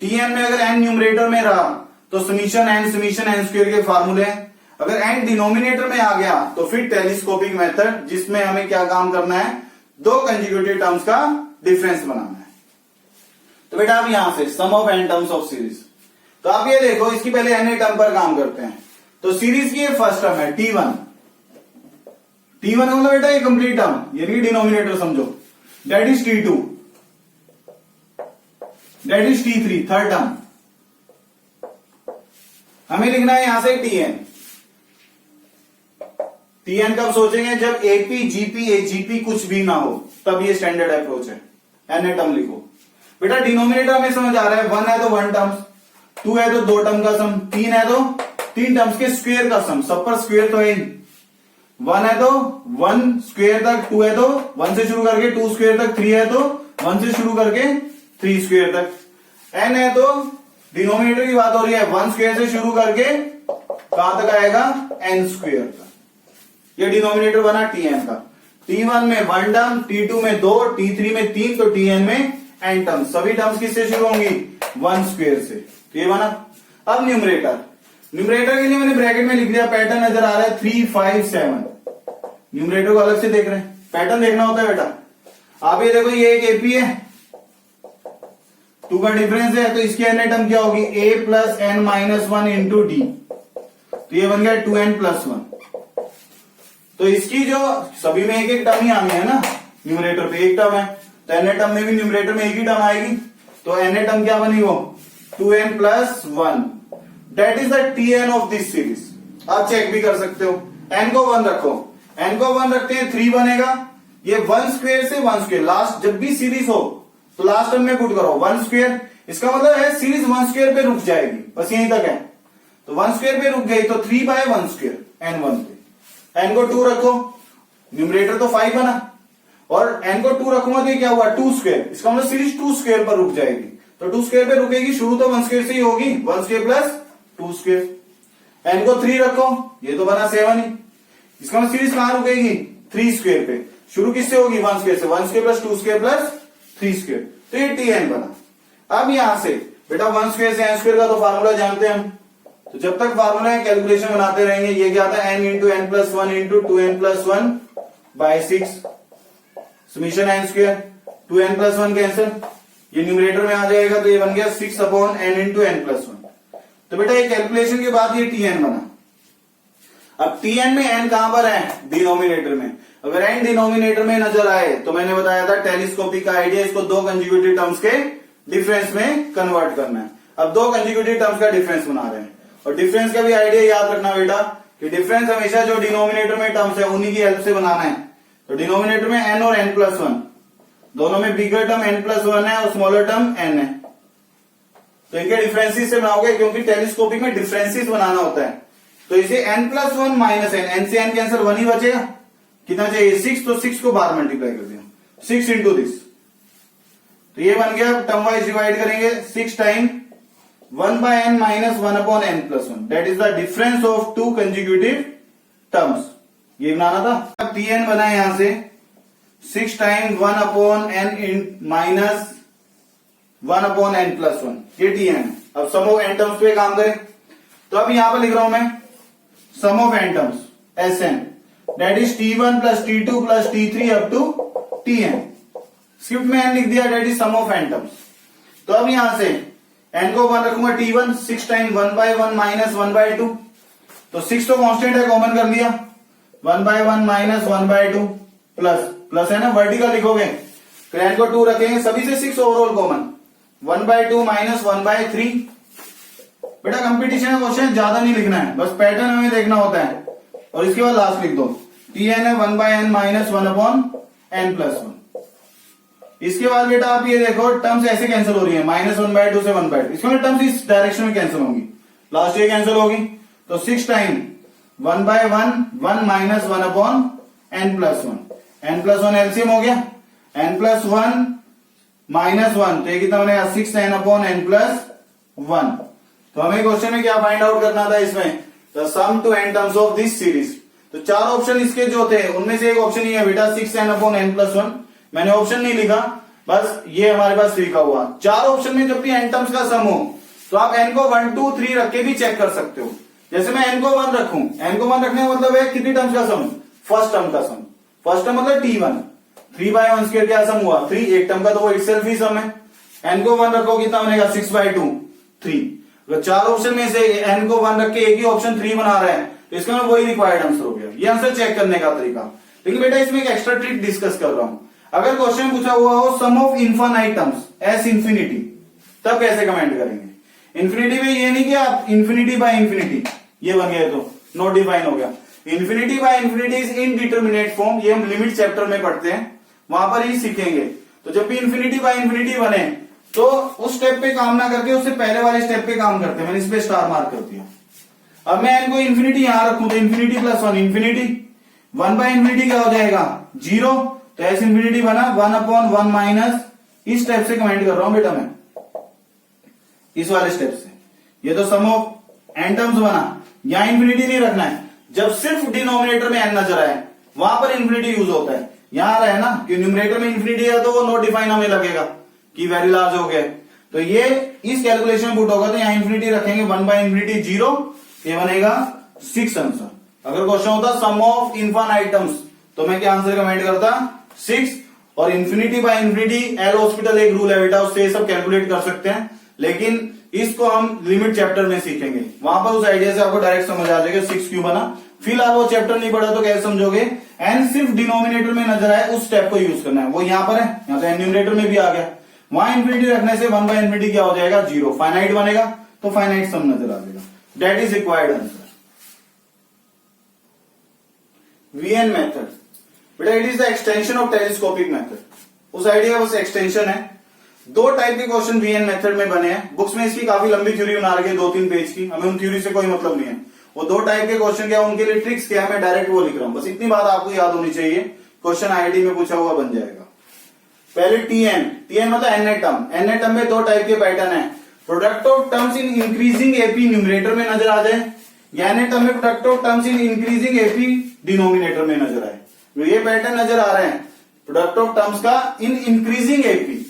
टीएन में अगर एन न्यूमरेटर में रहा तो समीशन एन स्क्वायर के फार्मूले हैं। अगर एन डिनोमिनेटर में आ गया तो फिर टेलीस्कोपिक मेथड, जिसमें हमें क्या काम करना है? दो कंजुगेटिव टर्म्स का डिफरेंस बनाना है। तो बेटा अब यहां से sum of n terms of series, तो आप ये देखो इसकी पहले एन टर्म पर काम करते हैं। तो सीरीज की फर्स्ट टर्म है T1। T1 मतलब बेटा ये कंप्लीट टर्म, यानी डिनोमिनेटर समझो, that is T2, that is T3 third term. हमें लिखना है यहां से Tn। Tn कब सोचेंगे? जब एपी जीपी एजीपी कुछ भी ना हो, तब ये स्टैंडर्ड अप्रोच है। एन टर्म लिखो बेटा, डिनोमिनेटर हमें समझ आ रहा है, 1 है तो 1 टर्म्स, 2 है तो 2 टर्म का सम, 3 है तो 3 टर्म्स के स्क्वायर का सम, सब पर स्क्वायर तो है ही। 1 है तो 1 स्क्वायर तक, 2 है तो 1 से शुरू करके 2 स्क्वायर तक, 3 है तो 1 से शुरू करके 3 स्क्वायर तक, n है तो डिनोमिनेटर की बात हो रही है, 1 स्क्वायर से शुरू करके कहां तक आएगा? n स्क्वायर तक। ये डिनोमिनेटर बना Tn का। T1 में 1 टर्म, T2 में 2, T3 में 3, तो Tn में n टर्म। सभी टर्म्स किससे शुरू होंगी? 1 स्क्वायर से। तो ये बना। अब न्यूमरेटर, न्यूमरेटर के लिए मैंने ब्रैकेट में लिख दिया, पैटर्न नजर आ रहा है 3 5 7। न्यूमरेटर को अलग से देख रहे हैं, पैटर्न देखना होता है बेटा। आप ये देखो ये एक एपी है, 2 का डिफरेंस है, तो इसकी एन टर्म क्या होगी, a plus N minus 1 into D, तो ये बन गया 2n प्लस 1। तो इसकी जो सभी में एक एक टर्म ही आनी है ना, न्यूमरेटर पे एक टर्म है, तो एन टर्म में भी न्यूमरेटर में एक ही टर्म आएगी, तो एन टर्म क्या बनी वो 2n plus 1, that is the tn of this series. आप चेक भी कर सकते हो, n को 1 रखो, n को 1 रखते हैं 3 बनेगा, ये 1 स्क्वायर से 1 स्क्वायर, लास्ट जब भी सीरीज हो तो लास्ट टर्म में पुट करो 1 स्क्वायर, इसका मतलब है सीरीज 1 स्क्वायर पे रुक जाएगी, बस यहीं तक है, तो 1 स्क्वायर पे रुक गई तो 3 बाय 1 स्क्वायर n 1 पे, n को 2 रखो, न्यूमरेटर तो 5 बना, और n को 2 रखूंगा तो ये क्या हुआ 2 स्क्वायर, इसका मतलब सीरीज 2 स्क्वायर पर रुक जाएगी, तो 2 स्क्वायर पे रुकेगी, शुरू तो 1 स्क्वायर से ही होगी, 1 स्क्वायर प्लस 2 स्क्वायर, n को 3 रखो, ये तो बना 7 ही, इसका मतलब सीरीज कहां रुकेगी 3 स्क्वायर पे, शुरू किससे होगी 1 स्क्वायर से, 1 square plus 2 square plus 3 square, तो ये tn बना। अब यहां से बेटा 1 स्क्वायर से n स्क्वायर का तो फार्मूला जानते हैं हम, तो जब तक फार्मूला है कैलकुलेशन बनाते रहेंगे, ये क्या आता है n into N plus 1 into 2n plus 1 by 6 summation n square, 2n plus 1 cancel, ये न्यूमरेटर में आ जाएगा, तो ये बन गया 6 upon n into N plus 1। तो बेटा ये कैलकुलेशन के बाद ये tn बना। अब tn में n कहां पर है, डिनोमिनेटर में, अगर n डिनोमिनेटर में नजर आए तो मैंने बताया था टेलीस्कोपिक का आइडिया, इसको 2 कंसेक्यूटिव टर्म्स के डिफरेंस में कन्वर्ट करना है। अब 2 कंसेक्यूटिव टर्म्स का डिफरेंस बना रहे हैं, और डिफरेंस का भी आइडिया याद रखना बेटा कि डिफरेंस हमेशा जो डिनोमिनेटर में टर्म्स है उन्हीं की हेल्प से बनाना है। तो डिनोमिनेटर में n और n प्लस 1, दोनों में बिगर टर्म n प्लस 1 है और स्मॉलर टर्म n है, तो इनके डिफरेंसेस से बनाओगे, क्योंकि टेलीस्कोपिक में डिफरेंसेस बनाना होता है। तो इसे n प्लस 1 माइनस n से n कैंसिल 1 ही बचेगा, कितना चाहिए 6, तो 6 को बाहर मल्टीप्लाई कर दिया, 6 इंटू दिस, तो ये बन गया, टर्म वाइज डिवाइड करेंगे 6 time 1 by n minus 1 upon n plus 1, that is the difference of 2 consecutive terms, ये बनाना था। अब tn बना है यहां से 6 time 1 upon n minus 1 upon n plus 1, ये tn है। अब सम ऑफ n टर्म्स पे काम करें, तो अब यहां पर लिख रहा हूं मैं sum of n terms Sn, that is t1 plus t2 plus t3 up to tn, script में n लिख दिया, that is sum of n terms. तो अब यहां से n को 1 रखूंगा t1, 6 time 1 by 1 minus 1 by 2, तो 6 तो कांस्टेंट है, कॉमन कर लिया, 1 by 1 minus 1 by 2 plus plus है ना, वर्टिकल लिखोगे तो n को 2 रखेंगे, सभी से 6 overall common, 1 by 2 minus 1 by 3। बेटा कंपटीशन का क्वेश्चन ज्यादा नहीं लिखना है, बस पैटर्न हमें देखना होता है, और इसके बाद लास्ट लिख दो tn है 1 by n minus 1 upon n plus 1। इसके बाद बेटा आप ये देखो टर्म्स ऐसे कैंसिल हो रही है, माइनस 1 बाय 2 से 1 बाय 2, इसमें टर्म्स इस डायरेक्शन में कैंसिल होंगी, लास्ट ये कैंसिल होगी, तो 6 time 1 by 1 minus 1 upon n plus 1, n plus 1 LCM हो गया, n प्लस 1 माइनस 1, तो ये कितना बनेगा 6n अपॉन n प्लस 1। तो हमें क्वेश्चन में क्या फाइंड आउट करना था, इसमें the sum to n terms of this series. तो 4 ऑप्शन इसके जो थे उनमें से एक ऑप्शन ही है बेटा 6n अपॉन n प्लस 1, मैंने ऑप्शन नहीं लिखा, बस ये हमारे पास लिखा हुआ। 4 ऑप्शन में जब भी n टर्म्स का सम हो तो आप n को 1 2 3 रख के भी चेक कर सकते हो। जैसे मैं n को 1 रखूं, n को 1 रखने का मतलब है कितनी टर्म्स का सम, फर्स्ट टर्म का सम, फर्स्ट टर्म मतलब t1, 3 बाय 1 स्क्वायर क्या सम हुआ 3, एक टर्म का तो वो इटसेल्फ ही सम है। n को 1 रखो कितना बनेगा 6 बाय 2 3, अगर 4 ऑप्शन में से n को 1 रख के एक ही ऑप्शन 3 बना रहे हैं तो इसका मतलब वही रिक्वायर्ड आंसर हो गया। ये आंसर चेक करने का तरीका। लेकिन बेटा इसमें एक एक्स्ट्रा ट्रिक डिस्कस कर रहा हूं, अगर क्वेश्चन पूछा हुआ हो sum of infinite terms S infinity, तब कैसे कमेंट करेंगे। इंफिनिटी में ये नहीं कि आप इंफिनिटी बाय इंफिनिटी, ये बन गया तो नॉट डिफाइन हो गया। Infinity by infinity is indeterminate form, ये हम लिमिट चैप्टर में पढ़ते हैं, वहां पर ही सीखेंगे। तो जब भी इंफिनिटी बाय इंफिनिटी बने तो उस स्टेप पे काम ना करके उससे पहले वाले स्टेप पे काम करते हैं। मैंने इस पे स्टार मार्क कर दिया। अब मैं इनको इंफिनिटी यहां रखूं तो infinity plus 1 infinity, 1 by infinity क्या हो जाएगा 0, तो एस इंफिनिटी बना 1 अपॉन 1 माइनस, इस स्टेप से कमेंट कर रहा हूं बेटा मैं, इस वाले स्टेप से। ये तो सम ऑफ एन टर्म्स बना, यहां इंफिनिटी नहीं रखना है। जब सिर्फ डिनोमिनेटर में एन नजर आए वहां पर इंफिनिटी यूज होता है। यहां रहे ना कि न्यूमरेटर में इंफिनिटी है तो वो नॉट डिफाइन हमें लगेगा कि वेरी लार्ज हो गया, तो ये इस कैलकुलेशन में पुट होगा तो यहां इंफिनिटी रखेंगे 1 बाय इंफिनिटी 0, ये बनेगा 6 आंसर। अगर क्वेश्चन होता सम ऑफ इनफाइनाइट टर्म्स तो मैं क्या आंसर कमेंट करता 6, और infinity by infinity L hospital एक रूल है बेटा, उससे ये सब कैलकुलेट कर सकते हैं, लेकिन इसको हम लिमिट चैप्टर में सीखेंगे, वहां पर उस आइडिया से आपको डायरेक्ट समझ आ जाएगा 6 क्यों बना। फिलहाल वो चैप्टर नहीं पढ़ा तो कैसे समझोगे, एन सिर्फ डिनोमिनेटर में नजर आए उस स्टेप को यूज करना है, वो यहाँ पर है, यहाँ तो एन न्यूमरेटर में भी आ गया, वहां इन्फिनिटी रखने से 1 बाय इन्फिनिटी क्या हो जाएगा 0, फाइनाइट बनेगा तो फाइनाइट सम नजर आ जाएगा। That is required answer. V N method बेटा it is the extension of telescopic method, उस आइडिया का बस एक्सटेंशन है। दो टाइप के क्वेश्चन वीएन मेथड में बने हैं, बुक्स में इसकी काफी लंबी थ्योरी बना रखी है 2-3 पेज की, हमें उन थ्योरी से कोई मतलब नहीं है। वो दो टाइप के क्वेश्चन क्या, उनके लिए ट्रिक्स क्या है, मैं डायरेक्ट वो लिख रहा हूं, बस इतनी बात आपको याद होनी चाहिए, क्वेश्चन आईडी में पूछा हुआ बन जाएगा। पहले टीएन, टीएन मतलब एन ए टर्म में दो टाइप के पैटर्न है, product of terms in increasing AP numerator में नजर आ जाए, या एन ए टर्म में product of terms in increasing AP denominator में नजर आए। तो ये पैटर्न नजर आ रहे हैं प्रोडक्ट ऑफ टर्म्स का इन इंक्रीजिंग एपी,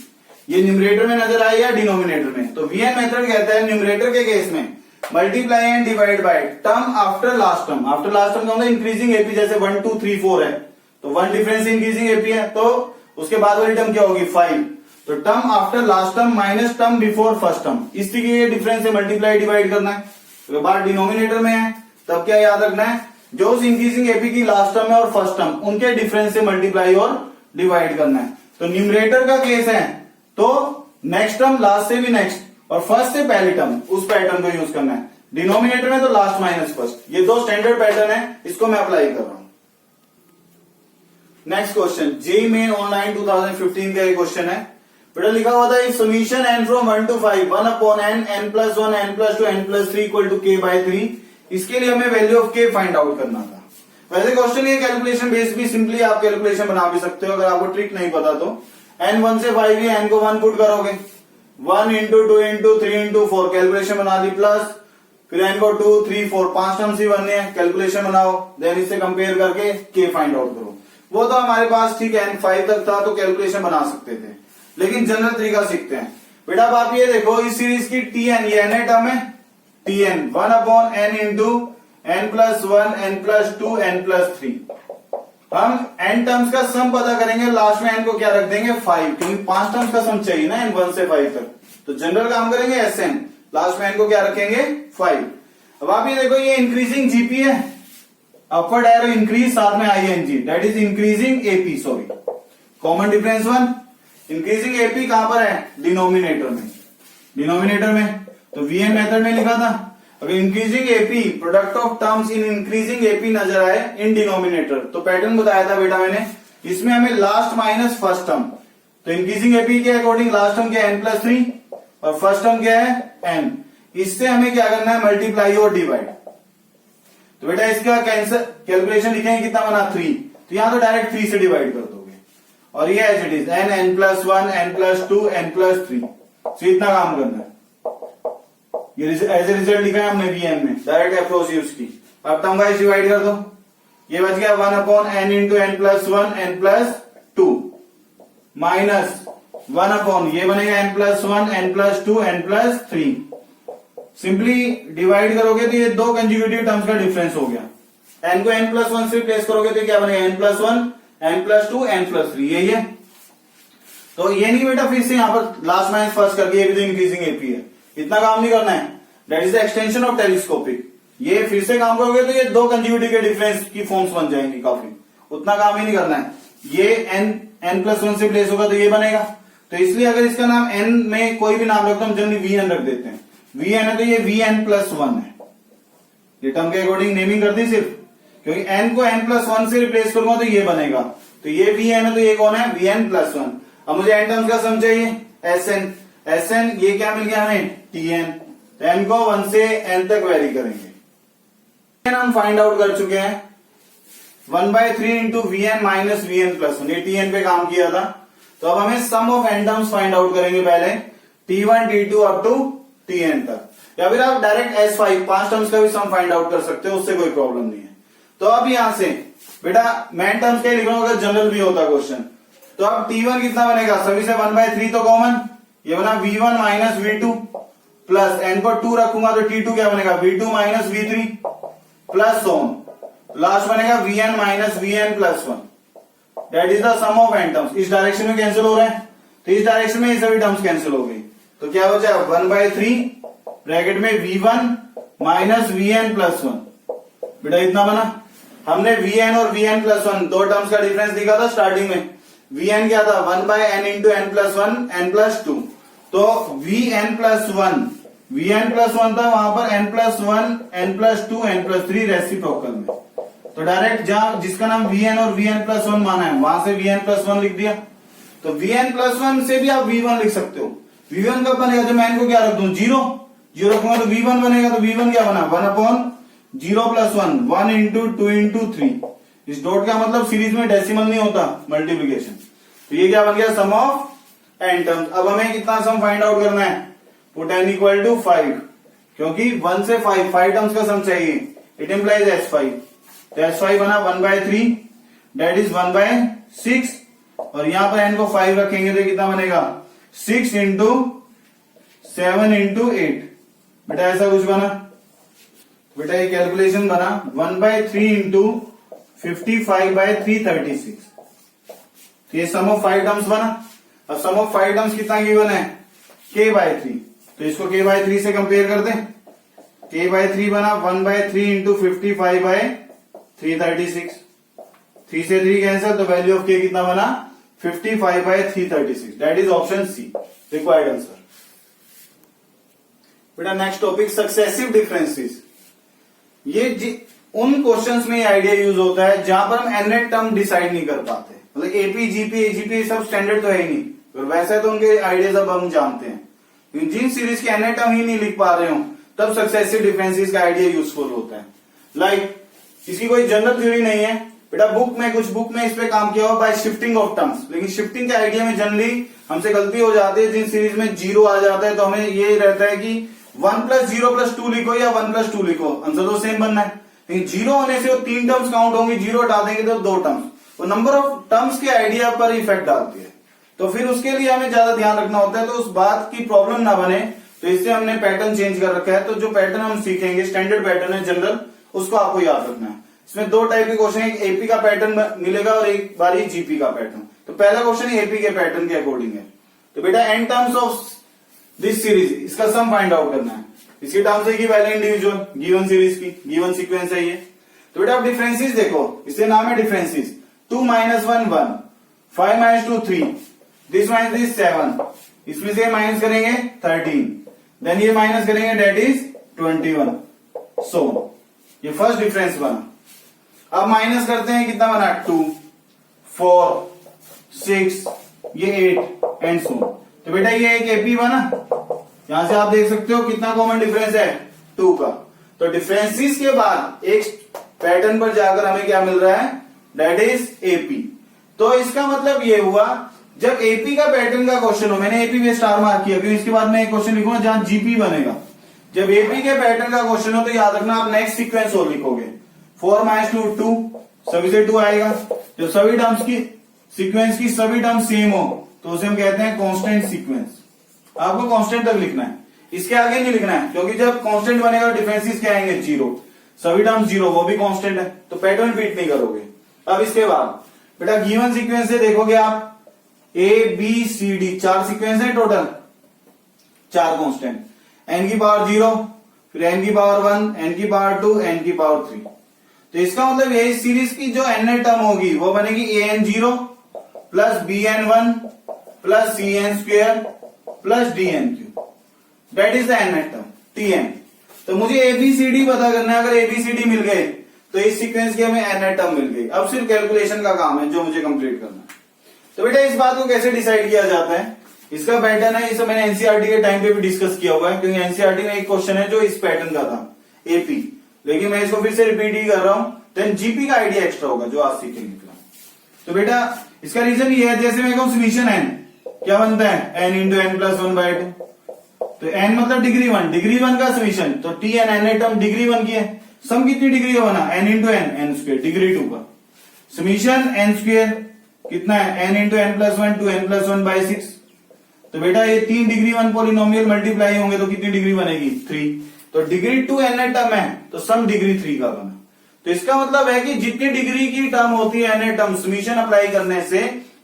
ये न्यूमरेटर में नजर आए या डिनोमिनेटर में, तो वीएन मेथड कहता है न्यूमरेटर के केस में multiply and divide by term after last term, after last term का मतलब इंक्रीजिंग एपी, जैसे 1 2 3 4 है तो 1 डिफरेंस इंक्रीजिंग एपी है, तो उसके बाद वाली टर्म क्या होगी 5, तो term after last term minus term before first term, इस तरीके के डिफरेंस से मल्टीप्लाई डिवाइड करना है। तो बात डिनोमिनेटर में है तब क्या याद रखना है, जो उस इंक्रीजिंग एपी की लास्ट टर्म है और फर्स्ट टर्म उनके डिफरेंस से मल्टीप्लाई और डिवाइड करना है। तो न्यूमरेटर का केस है तो नेक्स्ट टर्म लास्ट से भी नेक्स्ट और फर्स्ट से पहली टर्म, उस पैटर्न को यूज करना है। डिनोमिनेटर में तो लास्ट माइनस फर्स्ट, ये दो स्टैंडर्ड पैटर्न है, इसको मैं अप्लाई कर रहा हूं। Next question JEE main online 2015 का एक क्वेश्चन है बेटा, लिखा हुआ था summation N from 1 to 5 1 upon n n plus 1 n plus 2 n plus 3 equal to k by 3, इसके लिए हमें value of k find out करना था। वैसे क्वेश्चन ये कैलकुलेशन बेस भी सिंपली आप कैलकुलेशन बना भी सकते हो, अगर आपको ट्रिक नहीं पता तो n 1 से 5 है, n को 1 पुट करोगे, 1 into 2 into 3 into 4 कैलकुलेशन बना दी, प्लस फिर n को 2 3 4 5 टर्म्स ही बनने हैं, कैलकुलेशन बनाओ, देन इससे कंपेयर करके k फाइंड आउट करो। वो तो हमारे पास ठीक है n 5 तक था तो कैलकुलेशन बना सकते थे, लेकिन जनरल तरीका सीखते हैं बेटा। अब आप ये देखो इस सीरीज की tn, ये n टर्म है, tn 1 upon n into n plus 1 n plus 2 n plus 3, हम n टर्म्स का सम पता करेंगे, लास्ट में n को क्या रख देंगे 5, क्योंकि 5 टर्म्स का सम चाहिए ना n 1 से 5 तक, तो जनरल काम करेंगे Sn, लास्ट में n को क्या रखेंगे 5। अब आप ये देखो ये इंक्रीजिंग जीपी है, अपवर्ड एरो इंक्रीज साथ में ING, that is increasing AP, sorry common difference 1, increasing AP कहां पर है डिनोमिनेटर में, डिनोमिनेटर में, तो वीएन मेथड में लिखा था अगर increasing AP product of terms in increasing AP नजर आए इन डिनोमिनेटर, तो पैटर्न बताया था बेटा मैंने, इसमें हमें लास्ट माइनस फर्स्ट टर्म, तो इंक्रीजिंग एपी के अकॉर्डिंग लास्ट टर्म क्या है n plus 3 और फर्स्ट टर्म क्या है n, इससे हमें क्या करना है मल्टीप्लाई और डिवाइड। तो बेटा इसका कैंसर कैलकुलेशन लिखेंगे कितना बना 3, तो यहां तो डायरेक्ट 3 से डिवाइड कर दोगे, और ये as it is n n plus 1 n plus 2 n plus 3, तो इतना काम करना है, ये एज ए रिजल्ट लिखा है हमने वीएन में, डायरेक्ट अप्रोच यूज की। अब टर्म वाइज डिवाइड कर दो, ये बच गया 1 upon n into n plus 1 n plus 2 minus 1 upon ये बनेगा n plus 1 n plus 2 n plus 3, simply divide करोगे तो ये दो कंज्यूगेटिव टर्म्स का डिफरेंस हो गया, n को n plus 1 से रिप्लेस करोगे तो क्या बनेगा n plus 1 n plus 2 n plus 3, यही है। तो ये नहीं बेटा फिर से यहां पर लास्ट माइनस फर्स्ट करके, ये भी तो इंक्रीजिंग एपी है, इतना काम नहीं करना है, that is the extension of telescopic. ये फिर से काम करोगे तो ये दो कंज्यूगेटिव के डिफरेंस की फॉर्म्स बन जाएंगी काफी, उतना काम ही नहीं करना है। ये n plus 1 से प्लेस होगा तो ये बनेगा, तो इसलिए अगर इसका नाम n में कोई भी नाम रखते हैं हम जनरली वीएन रख देते हैं, वीएन है तो ये vn plus 1 है, ये टर्म के अकॉर्डिंग नेमिंग कर दी सिर्फ, क्योंकि n को n plus 1 से रिप्लेस करूंगा तो ये बनेगा, तो ये vn है तो ये कौन है vn plus 1। अब मुझे n टर्म्स का सम चाहिए Sn, ये क्या मिल गया हमें tn, तो n को 1 से n तक वेरी करेंगे। हम फाइंड आउट कर चुके हैं 1/3 into vn minus vn plus 1, ये tn पे काम किया था, तो अब हमें sum of n terms find out करेंगे पहले, t1 t2 up to tn तक, या फिर आप डायरेक्ट S5 5 टर्म्स का भी सम फाइंड आउट कर सकते हो, उससे कोई प्रॉब्लम नहीं है। तो अब यहां से बेटा मैन टर्म्स के लिख रहा हूं, अगर जनरल भी होता क्वेश्चन, तो अब t1 कितना बनेगा, सभी से 1/3 तो कॉमन, ये बना v1 minus v2 plus n को 2 रखूंगा तो t2 क्या बनेगा v2 minus v3 plus so on, last बनेगा vn minus vn plus 1। That is the sum of n terms. इस डायरेक्शन में कैंसिल हो रहा है, तो इस डायरेक्शन में ये सभी टर्म्स कैंसिल हो गई, तो क्या हो जाए 1/3 ब्रैकेट में v1 माइनस vn प्लस 1। बेटा इतना बना। हमने vn और vn प्लस 1 दो टर्म्स का डिफरेंस दिखा था स्टार्टिंग में। vn क्या था 1/n into n plus 1 n plus 2, तो vn प्लस 1 था वहां पर n plus 1 n plus 2 n plus 3 reciprocal में, तो डायरेक्ट जहां जिसका नाम vn और vn प्लस 1 माना है वहां से vn प्लस 1 लिख दिया। तो vn प्लस 1 से भी आप v1 लिख सकते हो। v1 कब बनेगा, जब मैं n को क्या रख दूं 0 रखूंगा तो v1 बनेगा, तो v1 क्या बना 1/0 प्लस 1 इंटू 2 इंटू 3। इस डॉट का मतलब सीरीज में डेसिमल नहीं होता, मल्टीप्लीकेशन। तो ये क्या बन गया सम ऑफ n टर्म्स। अब हमें कितना सम फाइंड आउट करना है, पुट n इक्वल टू 5, क्योंकि 1 से 5 टर्म्स का सम चाहिए, इट इंप्लाइज s5। तो s5 बना 1/3 दैट इज 1/6, और यहां पर n को 5 रखेंगे तो कितना बनेगा 6 इंटू 7 इंटू 8। बेटा ऐसा कुछ बना। बेटा ये कैलकुलेशन बना 1/3 इंटू 55/336। तो ये सम ऑफ 5 टर्म्स बना। अब सम ऑफ 5 टर्म्स कितना गिवन है k/3, तो इसको k/3 से कंपेयर कर दें। k/3 बना 1/3 इंटू 55/336, 3 से 3 कैंसिल, तो वैल्यू ऑफ k कितना बना 55/336। That is option C required answer. बेटा नेक्स्ट टॉपिक सक्सेसिव डिफरेंसेस। ये उन क्वेश्चंस में आइडिया यूज होता है जहां पर हम एनएट टर्म डिसाइड नहीं कर पाते, मतलब एपी जीपी एजीपी सब स्टैंडर्ड तो है ही नहीं, और वैसे तो उनके आइडियाज अब हम जानते हैं, लेकिन जिन सीरीज के एनएट टर्म ही नहीं लिख पा रहे हो तब सक्सेसिव डिफरेंसेस का आइडिया यूजफुल होता है। लाइक इसकी कोई जनरल थ्योरी नहीं है बेटा, कुछ बुक में इस पे काम किया हुआ बाय शिफ्टिंग ऑफ टर्म्स, लेकिन शिफ्टिंग के आइडिया में जनरली हमसे गलती हो जाती है। जिन सीरीज में 0 आ जाता है तो हमें ये रहता है कि 1 + 0 + 2 लिखो या 1 + 2 लिखो, आंसर तो सेम बनना है। लेकिन 0 होने से वो 3 टर्म्स काउंट होंगी, 0 हटा देंगे तो 2 टर्म्स, वो नंबर ऑफ टर्म्स के आइडिया पर इफेक्ट डालती है। तो फिर उसके लिए हमें ज्यादा ध्यान रखना होता है, तो उस बात की प्रॉब्लम ना बने, तो इससे हमने पैटर्न चेंज कर रखा है। तो जो पैटर्न हम सीखेंगे स्टैंडर्ड पैटर्न है जनरल, उसको आपको याद रखना है। इसमें 2 टाइप के क्वेश्चन है, एक एपी का पैटर्न मिलेगा और एक बार जीपी का पैटर्न। तो पहला क्वेश्चन एपी के पैटर्न के अकॉर्डिंग है। तो बेटा N terms of this series, इसका सम फाइंड आउट करना है। इसकी टर्म्स है कि वैल्यू इंडिविजुअल गिवन सीरीज की, गिवन सीक्वेंस है ये। तो बेटा आप डिफरेंसेस देखो, इससे नाम है डिफरेंसेस। 2 - 1 1, 5 - 2 3, दिस माइनस दिस 7, इसमें से माइनस करेंगे 13, देन ये माइनस करेंगे दैट इज 21। सो ये फर्स्ट डिफरेंस बना। अब माइनस करते हैं, कितना बना 2 4 6 ये 8 एंड सो। तो बेटा ये एक एपी बना। यहां से आप देख सकते हो कितना कॉमन डिफरेंस है 2 का। तो डिफरेंसेस के बाद एक पैटर्न पर जाकर हमें क्या मिल रहा है दैट इज एपी। तो इसका मतलब ये हुआ जब एपी का पैटर्न का क्वेश्चन हो, मैंने एपी में स्टार मार्क किया क्योंकि इसके बाद मैं एक क्वेश्चन लिखूंगा जहां जीपी बनेगा। जब एपी के पैटर्न का क्वेश्चन हो तो याद रखना आप नेक्स्ट सीक्वेंस और लिखोगे। 4 - 2 2, सभी से 2 आएगा। जब सभी टर्म्स की सीक्वेंस की सभी टर्म्स सेम हो तो उसे हम कहते हैं कांस्टेंट सीक्वेंस। आपको कांस्टेंट तक लिखना है, इसके आगे नहीं लिखना है, क्योंकि जब कांस्टेंट बनेगा डिफरेंसेस क्या आएंगे 0, सभी टर्म्स 0, वो भी कांस्टेंट है, तो पैटर्न रिपीट नहीं करोगे। अब इसके बाद बेटा गिवन सीक्वेंस से देखोगे आप A B C D 4 sequence है टोटल, 4 कांस्टेंट, n की पावर 0, फिर n की पावर 1, n की पावर 2, n की पावर 3। तो इसका मतलब ये सीरीज की जो n टर्म होगी वो बनेगी an0 plus bn1 plus cn² plus dn3, that is the n term tn। तो मुझे ABCD पता करना है, अगर ABCD मिल गए तो इस सीक्वेंस की हमें n टर्म मिल गई। अब सिर्फ कैलकुलेशन का काम है जो मुझे कंप्लीट करना है। तो बेटा इस बात को कैसे डिसाइड किया जाता है, इसका पैटर्न है, इसे मैंने एनसीईआरटी के टाइम पे भी डिस्कस किया हुआ है, क्योंकि एनसीईआरटी में एक क्वेश्चन है जो इस पैटर्न का था एपी, लेकिन मैं इसको फिर से रिपीट ही कर रहा हूं, देन जीपी का आइडिया एक्स्ट्रा होगा जो आज सीखेंगे। तो बेटा इसका रीजन ये है, जैसे मैं कहूं समीशन n क्या बनता है n इंटू n प्लस 1/2, तो n मतलब डिग्री 1 का समीशन, तो tn n टर्म डिग्री 1 की है, सम कितनी डिग्री का बना n इंटू n² डिग्री 2 का, समीशन n² कितना है n into n plus 1 2n plus 1/6। तो बेटा ये 3 डिग्री 1 पॉलिनोमियल मल्टीप्लाई होंगे तो कितनी डिग्री बनेगी 3, तो डिग्री 2 n टर्म है तो सम डिग्री 3 का बना। तो इसका मतलब है कि जितनी डिग्री की टर्म होती है एन टर्म समीशन अप्लाई करने से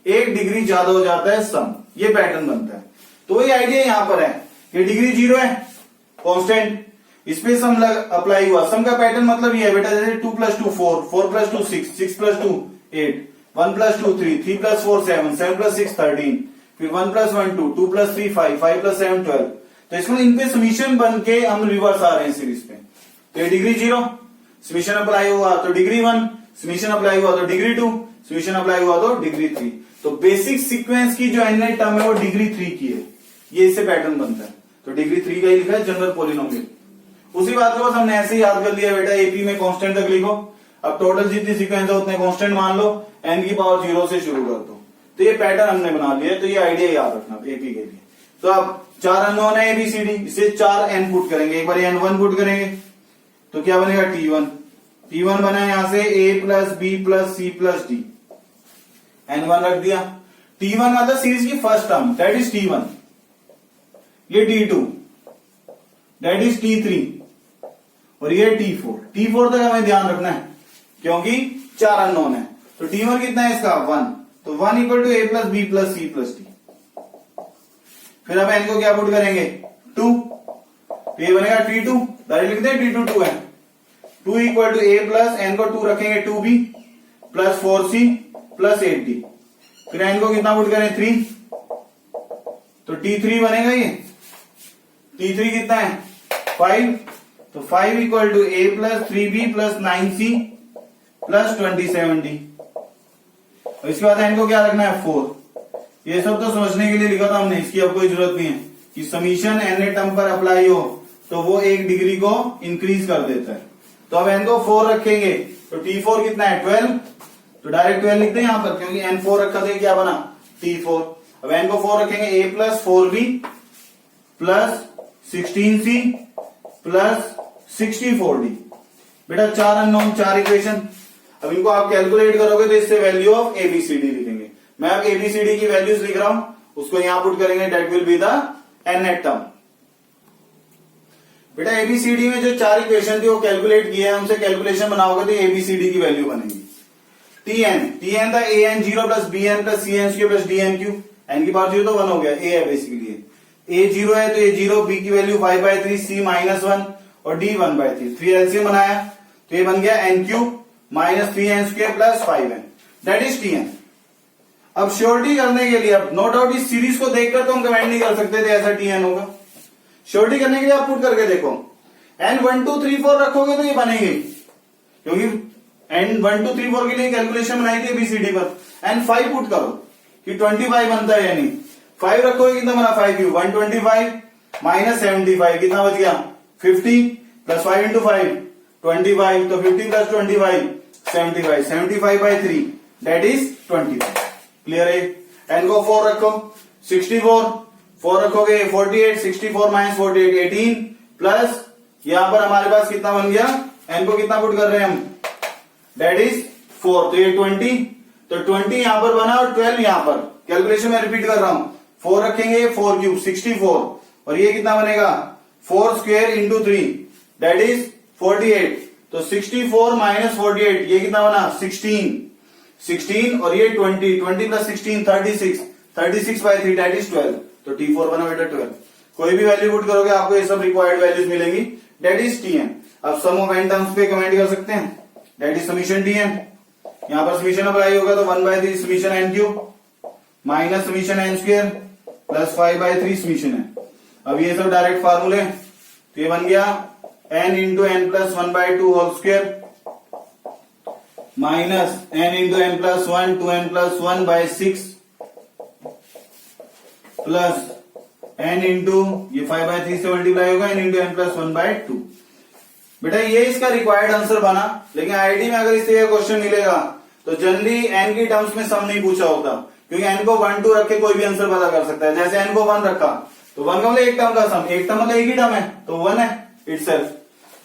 1 डिग्री ज्यादा हो जाता है सम, ये पैटर्न बनता है। तो वही आइडिया यहां पर है कि डिग्री 0 है कांस्टेंट, इसमें सम अप्लाई हुआ। सम का पैटर्न मतलब ये है बेटा, जैसे 2 + 2 4, 4 + 2 6, 6 + 2 8, 1 + 2 3, 3 + 4 7, 7 + 6 13, फिर 1 + 1 2, 2 + 3 5, 5 + 7 12। तो इसमें इनपे समीशन बन के हम रिवर्स आ रहे हैं सीरीज पे। तो ये डिग्री 0 समीशन अप्लाई हुआ तो डिग्री 1, समीशन अप्लाई हुआ तो डिग्री 2, समीशन अप्लाई हुआ तो डिग्री 3। तो बेसिक सीक्वेंस की जो एन टर्म है वो डिग्री 3 की है, ये इससे पैटर्न बनता है। तो डिग्री 3 का ही लिखा है जनरल पॉलिनोमियल। उसी बात को बस हमने ऐसे ही याद कर लिया बेटा, एपी में कांस्टेंट तक लिखो, अब टोटल जितनी सीक्वेंस है उतने कांस्टेंट मान लो, एन की पावर 0 से शुरू कर दो। तो ये पैटर्न हमने बना लिया, तो ये आइडिया याद रखना एपी के लिए। तो अब 4 अननोन है एबीसीडी, इसे 4 एन पुट करेंगे, एक बार एन 1 पुट करेंगे तो क्या बनेगा T1। T1 बना यहां से a + b + c + d, n1 रख दिया। T1 मतलब सीरीज की first term, that is T1। ये T2, दैट इज T3, और ये T4। T4 तक हमें ध्यान रखना है क्योंकि 4 अननोन है। तो T1 कितना है इसका 1, तो 1 = a + b + c + d। फिर अब n को क्या पुट करेंगे 2, तो ये बनेगा T2, डायरेक्ट लिखते हैं T2 2 है। 2 = a + n को 2 रखेंगे 2b + 4c + 8d। फिर n को कितना पुट करें 3, तो T3 बनेगा ये। T3 कितना है 5, तो 5 = a + 3b + 9c + 27d। और इसके बाद n को क्या रखना है 4। ये सब तो समझने के लिए लिखा था हमने, इसकी अब कोई जरूरत नहीं है कि समीशन एन टर्म पर अप्लाई हो तो वो 1 डिग्री को इंक्रीज कर देता है। तो अब n को 4 रखेंगे तो T4 कितना है 12, तो डायरेक्ट 12 लिखते हैं यहां पर क्योंकि n 4 रखा तो क्या बना T4। अब n को 4 रखेंगे a + 4b + 16c + 64d। बेटा 4 अननोन 4 इक्वेशन, अब इनको आप कैलकुलेट करोगे तो इससे वैल्यू ऑफ एबीसीडी लिखेंगे। मैं अब एबीसीडी की वैल्यूज लिख रहा हूं, उसको यहां पुट करेंगे, that will be the N term. बेटा एबीसीडी में जो 4 इक्वेशन थी वो कैलकुलेट किए हैं, हमसे कैलकुलेशन बनाओगे तो एबीसीडी की वैल्यू बनेगी। टीएन था an 0 + bn + cn² + dn³, n की पावर 0 तो 1 हो गया, a है बेसिकली। a 0 है तो a 0, b की वैल्यू 5/3, c -1 और d 1/3। 3 एलसीएम बनाया तो ये बन गया n³ - 3n² + 5n, that is Tn। अब श्योरिटी करने के लिए, अब नो डाउट इस सीरीज को देखकर तो हम कमेंट नहीं कर सकते थे ऐसा Tn होगा। श्योरिटी करने के लिए आप पुट करके देखो, n 1 2 3 4 रखोगे तो ये बनेगी, क्योंकि n 1 2 3 4 के लिए कैलकुलेशन बनाई थी एबीसीडी पर। n 5 पुट करो कि 25 बनता है, यानी 5 रखोगे कितना बना 5³ 125 - 75 कितना बच गया 50 + 5 × 5 25, तो 50 + 25 75, 75/3 दैट इज 25। क्लियर है। n को 4 रखो 64, 4 रखोगे 48, 64 - 48 18 प्लस यहां पर हमारे पास कितना बन गया, n को कितना पुट कर रहे हैं हम, दैट इज 4, तो ये 20, तो 20 यहां पर बना और 12 यहां पर। कैलकुलेशन में रिपीट कर रहा हूं, 4 रखेंगे 4³ 64, और ये कितना बनेगा 4² × 3 दैट इज 48, तो 64 - 48 ये कितना बना 16 और ये 20 + 16 36, 36/3 दैट इज 12, तो T4 बना बेटा 12। कोई भी वैल्यू पुट करोगे आपको ये सब रिक्वायर्ड वैल्यूज मिलेंगी, दैट इज Tn। अब सम ऑफ n टर्म्स पे कमेंट कर सकते हैं, दैट इज समीशन Tn। यहां पर समीशन अप्लाई होगा तो 1/3 summation n³ - summation n² + 5/3 summation है। अब ये सब डायरेक्ट फार्मूले, तो ये बन गया n × n + 1/2 whole square minus n × n + 1 2n + 1/6 plus n × ये 5/3 से मल्टीप्लाई होगा n × n + 1/2। बेटा ये इसका रिक्वायर्ड आंसर बना, लेकिन आईडी में अगर इससे क्वेश्चन मिलेगा तो जनरली n की टर्म्स में सम नहीं पूछा होता, क्योंकि n को 1 2 रख के कोई भी आंसर पता कर सकता है। जैसे n को 1 रखा तो 1 का मतलब एक टर्म का सम, एक टर्म मतलब एक ही टर्म है तो 1 है इटसेल्फ।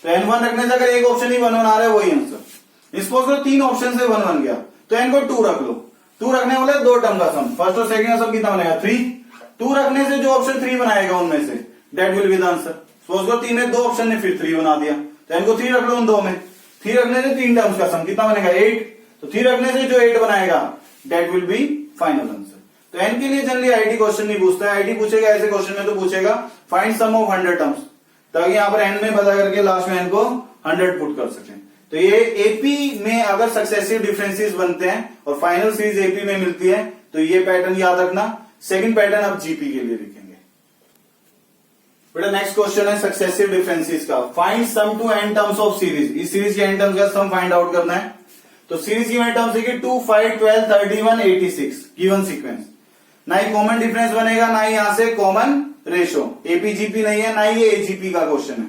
तो n1 रखने से अगर एक ऑप्शन ही 1 1 आ रहा है वही आंसर। सपोज करो 3 ऑप्शन से 1 बन गया तो n को 2 रख लो, 2 रखने वाले 2 टर्म का सम, फर्स्ट और सेकंड का सम कितना बनेगा 3। 2 रखने से जो ऑप्शन 3 बनाएगा उनमें say that will be the answer. Suppose करो 3 में 2 ऑप्शन ने फिर 3 बना दिया, तो n को 3 रख लो उन 2 में, 3 रखने से 3 टर्म्स का सम कितना बनेगा 8, तो 3 रखने से जो 8 बनाएगा that will B final answer. तो एन के लिए जनरली आईटी क्वेश्चन नहीं पूछता है, आईटी पूछेगा ऐसे क्वेश्चन में तो पूछेगा फाइंड सम ऑफ 100 टर्म्स, ताकि यहाँ पर एन में पता करके लास्ट में एन को 100 पुट कर सकें। तो ये एपी में अगर सक्सेसिव डिफरेंसेस बनते हैं और फाइनल सीरीज एपी में मिलती है तो ये पैटर्न याद रखना। सेकंड पैटर्न अब जीपी के लिए लिखेंगे। बेटा नेक्स्ट क्वेश्चन है सक्सेसिव डिफरेंसेस का। Find sum to N terms of series. इस सीरीज के एन टर्म्स का सम फाइंड आउट करना है। तो सीरीज की एन टर्म्स है 2, 5, 12, 31, 86 गिवन सीक्वेंस। ना ही कॉमन डिफरेंस बनेगा, ना ही यहां से कॉमन रेशो। एपीजीपी नहीं है, ना ही ये एजीपी का क्वेश्चन है।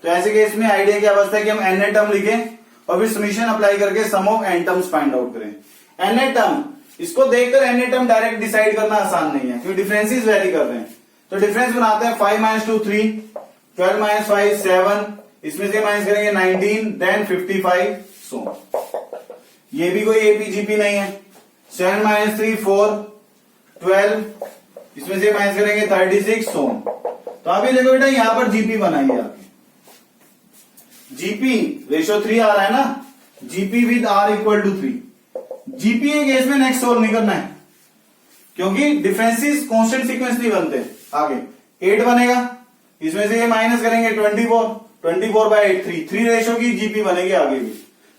तो ऐसे केस में आइडिया की अवस्था है कि हम एन टर्म लिखें और फिर समीशन अप्लाई करके sum of n terms find out करें। एन टर्म इसको देखकर एन टर्म डायरेक्ट डिसाइड करना आसान नहीं है, क्योंकि डिफरेंसेस वेरी कर रहे हैं। तो डिफरेंस बनाते हैं 5 - 2 3, 12 - 5 7, इसमें से माइनस करेंगे 19, देन 55 सो। ये भी कोई एपीजीपी नहीं है। 7 - 3 4, 12, इसमें से माइनस करेंगे 36 सो। तो आप ये देखो बेटा यहां पर जीपी बनाइए आपकी। जीपी रेशो 3 आ रहा है ना, GP with R equal to 3। GP के केस में नेक्स्ट सोल्व नहीं करना है, क्योंकि डिफरेंसेस कांस्टेंट सीक्वेंस नहीं बनते। आगे 8 बनेगा, इसमें से ये माइनस करेंगे 24, 24/8 3 रेशो की जीपी बनेगी आगे भी।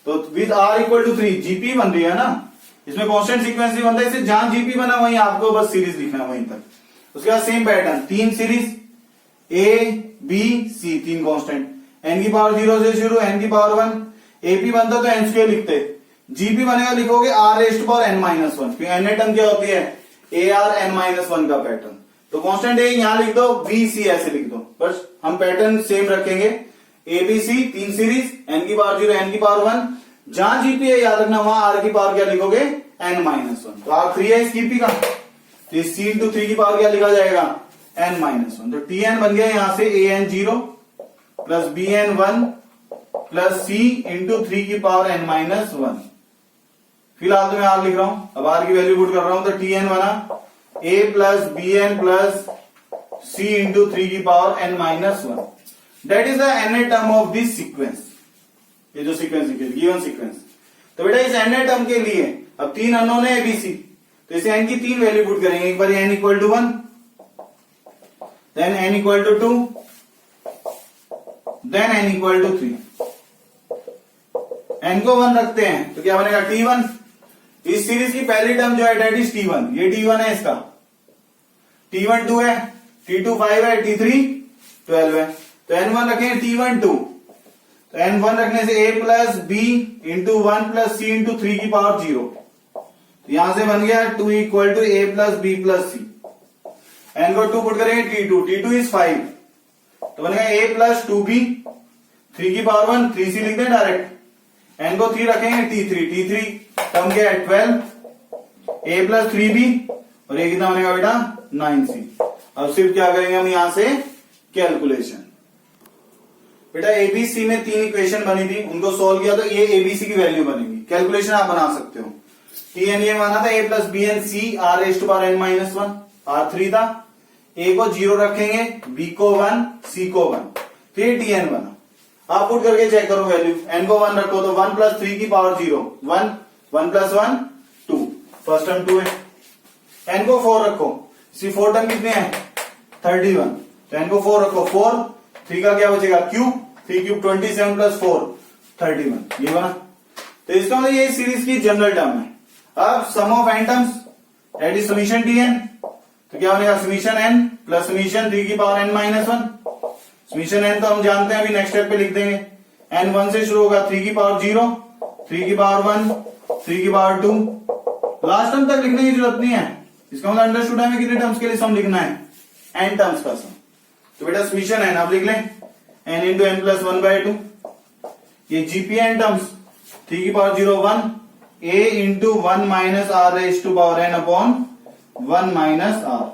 तो with R equal to 3 GP बन रही है ना, इसमें कांस्टेंट सीक्वेंस नहीं बनता। इससे जहां जीपी बना वहीं आपको बस सीरीज लिखना है वहीं तक। उसके बाद same pattern 3 series A B C, 3 constant, N की पावर 0 से शुरू, एन की पावर 1। एपी बनता तो एन स्क्वायर लिखते, जीपी बनेगा लिखोगे R rest power N minus 1, क्योंकि एन टर्म क्या होती है ए आर एन माइनस 1 का पैटर्न। तो कांस्टेंट ए यहां लिख दो, बी सी ऐसे लिख दो, बस हम पैटर्न सेम रखेंगे। A B C 3 series, N की पावर 0 एन की पावर 1, जहां जीपी है याद रखना वहां आर की पावर क्या लिखोगे एन माइनस 1। तो आर 3 है इस जीपी का, तो सी इंटू 3 की पावर क्या लिखा जाएगा एन माइनस 1। तो टी एन बन गया यहां से a n 0 plus B n 1 plus C into 3 की पावर एन माइनस 1। फिलहाल तो मैं आर लिख रहा हूं, अब आर की वैल्यू पुट कर रहा हूं। तो टी एन बना A plus B N plus C into 3 की power N minus 1। That is the N term of this sequence. ये जो सीक्वेंस गिवन सीक्वेंस। तो बेटा इस एन टर्म के लिए अब 3 अननोन है एबीसी, तो इसे एन की 3 वैल्यू पुट करेंगे। एक बार n equal to 1, then n equal to 2, then n equal to 3। N को 1 रखते हैं तो क्या बनेगा T1। इस सीरीज की पहली टर्म जो है डेट इज T1, ये T1 है इसका। T1 2 है, T2 5 है, T3 12 है। तो N1 रखें T1 2, तो N1 रखने से a plus B into 1 plus C into 3 की पावर 0। तो यहां से बन गया 2 equal to a plus B plus C. N को 2 पुट करेंगे T2, T2 इज 5, तो बनेगा a प्लस 2b 3 की पावर 1, 3c लिख दें डायरेक्ट। एन को 3 रखेंगे T3, T3 टर्म क्या है 12, a प्लस 3b और ये कितना बनेगा बेटा 9c। अब सिर्फ क्या करेंगे हम यहां से कैलकुलेशन। बेटा एबीसी में 3 इक्वेशन बनी थी, उनको सोल्व किया तो ये एबीसी की वैल्यू बनेगी। कैलकुलेशन आप बना सकते हो। टी एन ये माना था a plus B n c r rest power N minus 1, r 3 था। ए को 0 रखेंगे, बी को 1, सी को 1, फिर टी एन बना। आप पुट करके चेक करो वैल्यू। एन को 1 रखो तो 1 प्लस 3 की पावर 0, 1, 1 प्लस 1 2, फर्स्ट टर्म 2 है। एन को 4 रखो, इसी 4 टर्म कितने हैं 31, तो एन को 4 रखो, 4 3 का क्या बचेगा क्यूब, 3 क्यूब 27 प्लस 4 31, ये बना। तो इसका मतलब ये सीरीज की जनरल टर्म है। अब sum of n terms that is summation t n, तो क्या बनेगा समीशन एन प्लस समीशन 3 की power N minus 1। Summation n तो हम जानते हैं, अभी नेक्स्ट स्टेप पे लिख देंगे। एन 1 से शुरू होगा, 3 की पावर 0, 3 की पावर 1, 3 की पावर 2, लास्ट टर्म तक लिखने की जरूरत नहीं है। इसका मतलब अंडरस्टूड है कितने टर्म्स के लिए सम लिखना है एन टर्म्स का सम। तो बेटा समीशन एन आप लिख लें एन इंटू एन प्लस 1/2। ये जीपी एन टर्म्स 3 की power 0 1, a into 1 minus R raise to power N upon 1 minus R,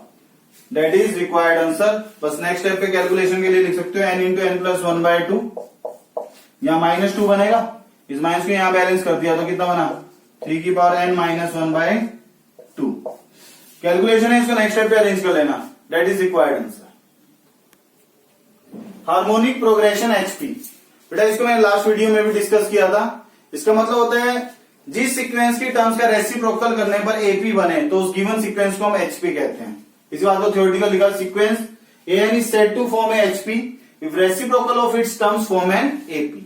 that is required answer. बस नेक्स्ट स्टेप पे कैलकुलेशन के लिए लिख सकते हो एन इंटू एन प्लस 1/2। यहां -2 बनेगा, इस माइनस को यहां बैलेंस कर दिया तो कितना बना 3 की पावर एन माइनस 1/2। कैलकुलेशन है, इसको नेक्स्ट स्टेप पे अरेंज कर लेना, that is required answer. Harmonic progression HP. बेटा इसको मैंने लास्ट वीडियो में भी डिस्कस किया था। इसका मतलब होता है जिस सीक्वेंस की टर्म्स का रेसिप्रोकल करने पर एपी बने तो उस गिवन सीक्वेंस को हम एचपी कहते हैं। इसी बात को थ्योरेटिकल लिखा, sequence N is said to form a HP if reciprocal of its terms form an AP.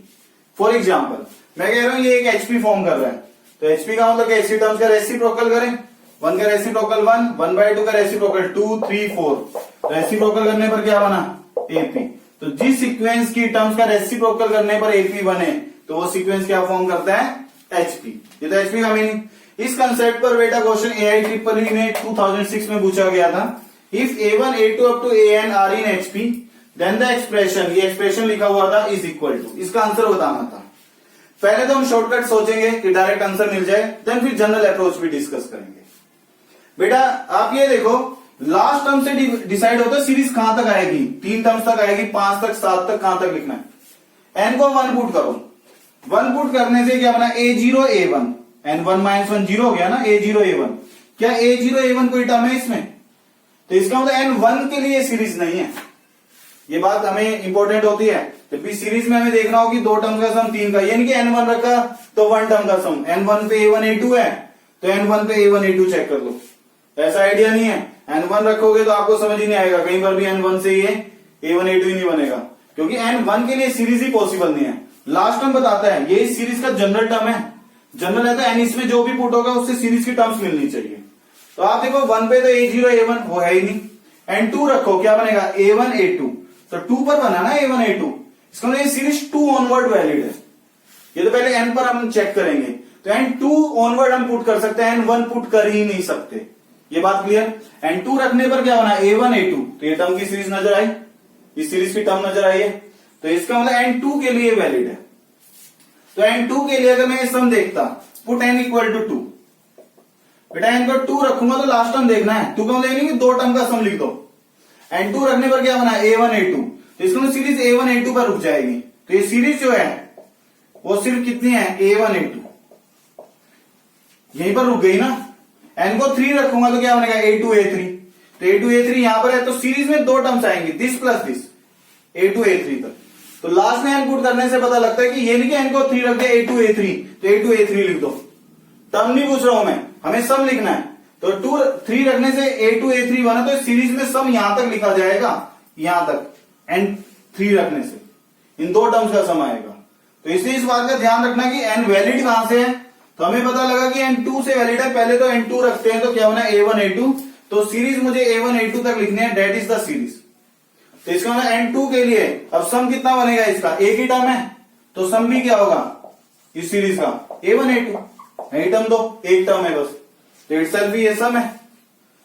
For example मैं कह रहा हूं ये एक एचपी फॉर्म कर रहा है, तो एचपी का मतलब इसी टर्म्स का रेसिप्रोकल करें, 1 का रेसिप्रोकल 1, 1/2 का रेसिप्रोकल 2, 3, 4, रेसिप्रोकल करने पर क्या बना एपी। तो जिस सीक्वेंस की टर्म्स का रेसिप्रोकल करने पर एपी बने तो वो सीक्वेंस क्या फॉर्म करता है एचपी। ये तो एचपी का मीनिंग। इस कंसेप्ट पर बेटा क्वेश्चन AIEEE में 2006 में पूछा गया था। If A1 A2 up to AN are in HP then the expression, ये एक्सप्रेशन लिखा हुआ था इज इक्वल टू, इसका आंसर बताना था। पहले तो हम शॉर्टकट सोचेंगे कि डायरेक्ट आंसर मिल जाए, देन फिर जनरल अप्रोच भी डिस्कस करेंगे। बेटा आप ये देखो लास्ट टर्म से डिसाइड होता है सीरीज कहां तक आएगी, 3 टर्म्स तक आएगी, 5 तक, 7 तक, कहां तक लिखना है। एन को 1 पुट करो, 1 पुट करने से क्या बना A0 A1, N1 -1 0 हो गया ना, A0 A1। क्या A0 A1 कोई टर्म है इसमें? तो इसका मतलब N1 के लिए सीरीज नहीं है। ये बात हमें इंपॉर्टेंट होती है, जब भी सीरीज में हमें देखना हो कि 2 टर्म का सम 3 का, यानी कि N1 रखा तो 1 टर्म का सम, N1 पे A1 A2 है तो N1 पे A1 A2 चेक कर लो। ऐसा आइडिया नहीं है, N1 रखोगे तो आपको समझ ही नहीं आएगा, कहीं पर भी N1 से ये A1 A2 ही नहीं बनेगा, क्योंकि N1 के लिए सीरीज ही पॉसिबल नहीं है। लास्ट टर्म बताता है ये इस सीरीज का जनरल टर्म है, जनरल है तो N इसमें जो भी पुट होगा उससे सीरीज की टर्म्स मिलनी चाहिए। तो आप देखो 1 पे तो A0 A1 वो है ही नहीं, N2 रखो क्या बनेगा A1 A2, तो 2 पर बना ना A1 A2, इसका मतलब ये सीरीज 2 ऑनवर्ड वैलिड है। ये तो पहले N पर हम चेक करेंगे, तो N2 ऑनवर्ड हम पुट कर सकते हैं, N1 पुट कर ही नहीं सकते। ये बात क्लियर। N2 रखने पर क्या बना A1 A2, तो ये टर्म की सीरीज नजर आई, इस सीरीज की टर्म नजर आई है, तो इसका मतलब N2 के लिए वैलिड है। तो N2 के लिए अगर मैं सम देखता पुट N इक्वल टू 2, बेटा N को 2 रखूंगा तो लास्ट टर्म देखना है, 2 का मतलब नहीं कि 2 टर्म का सम लिख दो। N2 रखने पर क्या बना A1 A2, तो इसको सीरीज A1 A2 पर रुक जाएगी, तो ये सीरीज जो है वो सिर्फ कितनी है A1 A2, यहीं पर रुक गई ना। N को 3 रखूंगा तो क्या बनेगा A2 A3, तो A2 A3 यहां पर है तो सीरीज में 2 टर्म्स आएंगे, this plus this, A2 A3 तक। तो लास्ट में N पुट करने से पता लगता है कि ये नहीं कि N को 3 रख दिया A2 A3 तो A2 A3 लिख दो, टर्म नहीं पूछ रहा हूं मैं, हमें सम लिखना है। तो 3 रखने से A2 A3 बना तो सीरीज में सम यहां तक लिखा जाएगा, यहां तक N3 रखने से इन 2 टर्म्स का सम आएगा। तो इसलिए इस बात का ध्यान रखना कि N वैलिड कहां से है, तो हमें पता लगा कि N2 से वैलिड है, पहले तो N2 रखते हैं तो क्या बना A1 A2, तो सीरीज मुझे A1 A2 तक लिखनी है, डेट इज द सीरीज। तो इसका मतलब N2 के लिए अब सम कितना बनेगा, इसका एक ही टर्म है तो सम भी क्या होगा इस सीरीज का A1 A2, नहीं टर्म दो, एक टर्म है बस, तो इटसेल्फ भी ये सम है।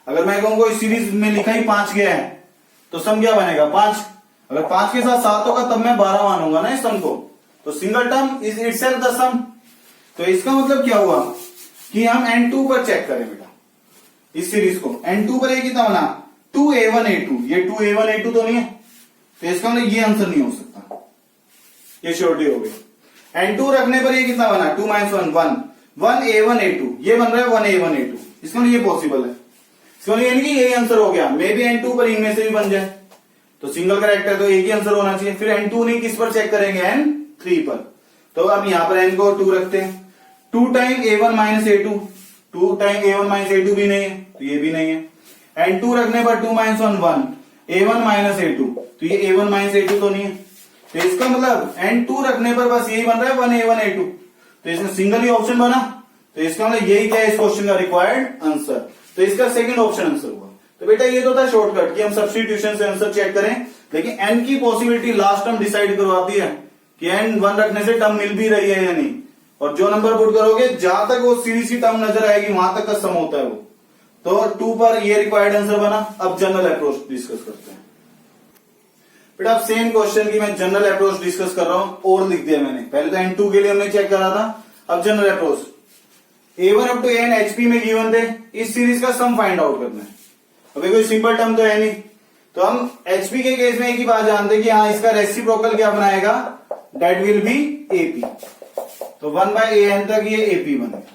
अगर मैं कहूंगा इस सीरीज में लिखा ही 5 गया है तो सम क्या बनेगा 5, अगर 5 के साथ 7 होगा तब मैं 12 मानूंगा ना इस सम को, तो single term is itself the sum. तो इसका मतलब क्या हुआ कि हम N2 पर चेक करें बेटा इस सीरीज को, N2 पर ये कितना बना 2A1 A2, ये 2A1 A2 तो नहीं है, तो इसका मतलब ये आंसर नहीं हो सकता, ये श्योरिटी हो गई। N2 रखने पर ये कितना बना 2 -1 1, 1A1 A2, ये बन रहा है 1A1 A2, इसका मतलब ये पॉसिबल है, इसका मतलब यानी कि यही आंसर हो गया। मे बी N2 पर इनमें से भी बन जाए, तो सिंगल करेक्ट है तो एक ही आंसर होना चाहिए। फिर N2 नहीं किस पर चेक करेंगे N3 पर, तो अब यहां पर N को 2 रखते हैं, 2 time A1 A2, 2 time A1 A2 भी नहीं है तो ये भी नहीं है। N2 रखने पर 2 -1 1, A1 A2, तो ये A1 A2 तो नहीं है, तो इसका मतलब N2 रखने पर बस यही बन रहा है 1A1 A2, तो इसमें सिंगल ही ऑप्शन बना, तो इसका मतलब यही क्या है इस क्वेश्चन का रिक्वायर्ड आंसर, तो इसका सेकंड ऑप्शन आंसर हुआ। तो बेटा ये तो था शॉर्टकट कि हम सब्स्टिट्यूशन से आंसर चेक करें, लेकिन N की पॉसिबिलिटी लास्ट टर्म डिसाइड करवाती है कि N1 रखने से टर्म मिल भी रही है या नहीं, और जो नंबर पुट करोगे जहां तक वो सीरीज की टर्म नजर आएगी वहां तक का सम होता है वो। तो 2 पर ये रिक्वायर्ड आंसर बना। अब जनरल अप्रोच डिस्कस करते हैं बेटा। अब सेम क्वेश्चन की मैं जनरल अप्रोच डिस्कस कर रहा हूं, और लिख दिया मैंने, पहले तो N2 के लिए हमने चेक करा था, अब general approach A1 up to N HP में गिवन थे, इस सीरीज का सम फाइंड आउट करना है। अभी कोई सिंपल टर्म तो है नहीं, तो हम HP के केस में एक ही बात जानते हैं कि हाँ इसका रेसिप्रोकल क्या बनाएगा, दैट विल बी AP, तो 1/AN तक ये AP बनेगा,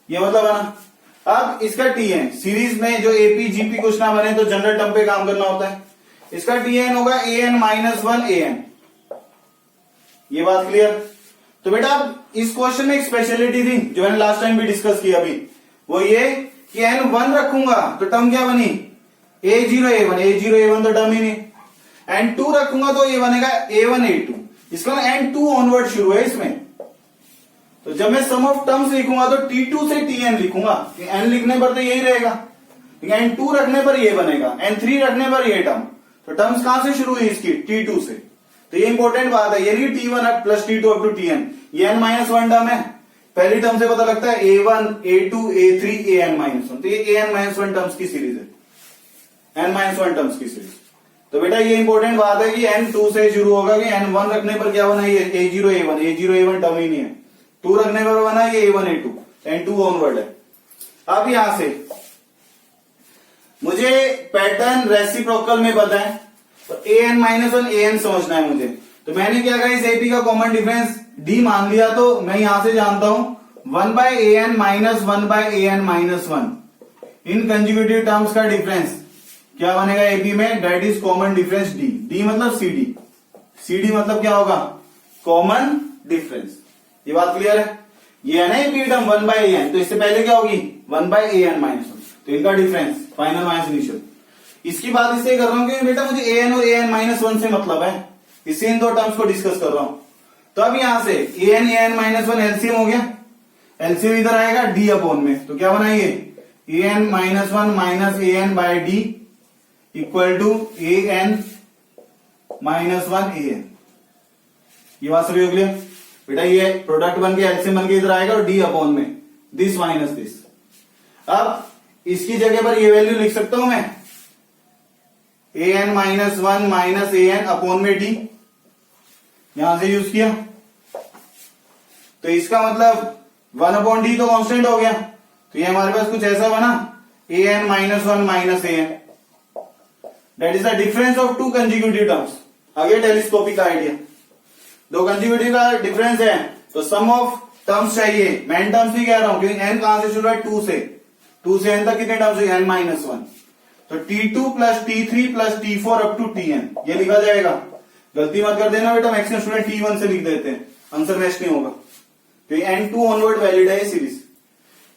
ये मतलब बना। अब इसका TN सीरीज में जो AP GP कुछ ना बने तो जनरल टर्म पे काम करना होता है, इसका TN होगा AN -1 AN, ये बात क्लियर। तो बेटा अब इस क्वेश्चन में एक स्पेशलिटी थी जो मैंने लास्ट टाइम भी डिस्कस किया अभी, वो ये कि n1 रखूंगा तो टर्म क्या बनी, a0 a1 तो टर्म ही नहीं। n2 रखूंगा तो ये बनेगा a1 a2, इसका n2 ऑनवर्ड शुरू है इसमें। तो जब मैं सम ऑफ टर्म्स लिखूंगा तो t2 से tn लिखूंगा, n लिखने पर तो यही रहेगा, n2 रखने पर ये बनेगा, n3 रखने पर ये टर्म। तो टर्म्स कहां से शुरू हुई इसकी, t2 से। तो ये इंपॉर्टेंट बात है, ये नहीं t1 plus t2 up to tn, ये n-1 टर्म है। पहली टर्म से पता लगता है a1 a2 a3 an-1, तो ये an-1 टर्म्स की सीरीज है, n-1 टर्म्स की सीरीज। तो बेटा ये इंपॉर्टेंट बात है कि n2 से शुरू होगा कि n1 रखने पर क्या बना, ये a0 a1 टर्म ही नहीं है, 2 रखने पर बना ये a1 a2, n2 ऑनवर्ड है। अब यहां से मुझे पैटर्न रेसिप्रोकल में पता है, तो an-1 an समझना है मुझे। तो मैंने क्या कहा, इस एपी का कॉमन डिफरेंस d मान लिया, तो मैं यहां से जानता हूं 1/an माइनस 1/an-1 इन कंज्यूगेटिव टर्म्स का डिफरेंस क्या बनेगा एपी में, that is common difference d। d मतलब cd मतलब क्या होगा, कॉमन डिफरेंस। ये बात क्लियर है। ये है ना एपी टर्म 1/an, तो इससे पहले क्या होगी 1/an-1, तो इनका डिफरेंस फाइनल माइनस इनिशियल। इसकी बात इससे कर रहा हूं क्योंकि बेटा मुझे an और an-1 से मतलब है, इससे इन दो टर्म्स को डिस्कस कर रहा हूं। तो अब यहां से an-1 एलसीएम हो गया, एलसीएम इधर आएगा d अपॉन में, तो क्या बनाइए an-1 minus an/d equal to an-1 an। ये बात सभी हो गया बेटा, ये प्रोडक्ट बन के एलसीएम बन के इधर आएगा और d अपॉन में दिस माइनस दिस। अब इसकी जगह पर ये वैल्यू लिख सकता हूं मैं an-1 माइनस an अपॉन में d, यहां से यूज किया। तो इसका मतलब 1 अपॉन डी तो कांस्टेंट हो गया, तो ये हमारे पास कुछ ऐसा बना an-1 minus an, that is the difference of two conjugative terms. आगे टेलीस्कोपिक का आइडिया, दो कंज्यूगेटिव का डिफरेंस है तो सम ऑफ टर्म्स चाहिए। मैं n टर्म्स भी कह रहा हूं क्योंकि n कहां से शुरू है, 2 से n तक कितने टर्म्स है, n-1, तो t2 plus t3 plus t4 up to tn, ये लिखा जाएगा। गलती मत कर देना बेटा, मैक्सिमम स्टूडेंट t1 से लिख देते हैं, आंसर मैच नहीं होगा, तो n2 ऑनवर्ड वैलिड है सीरीज।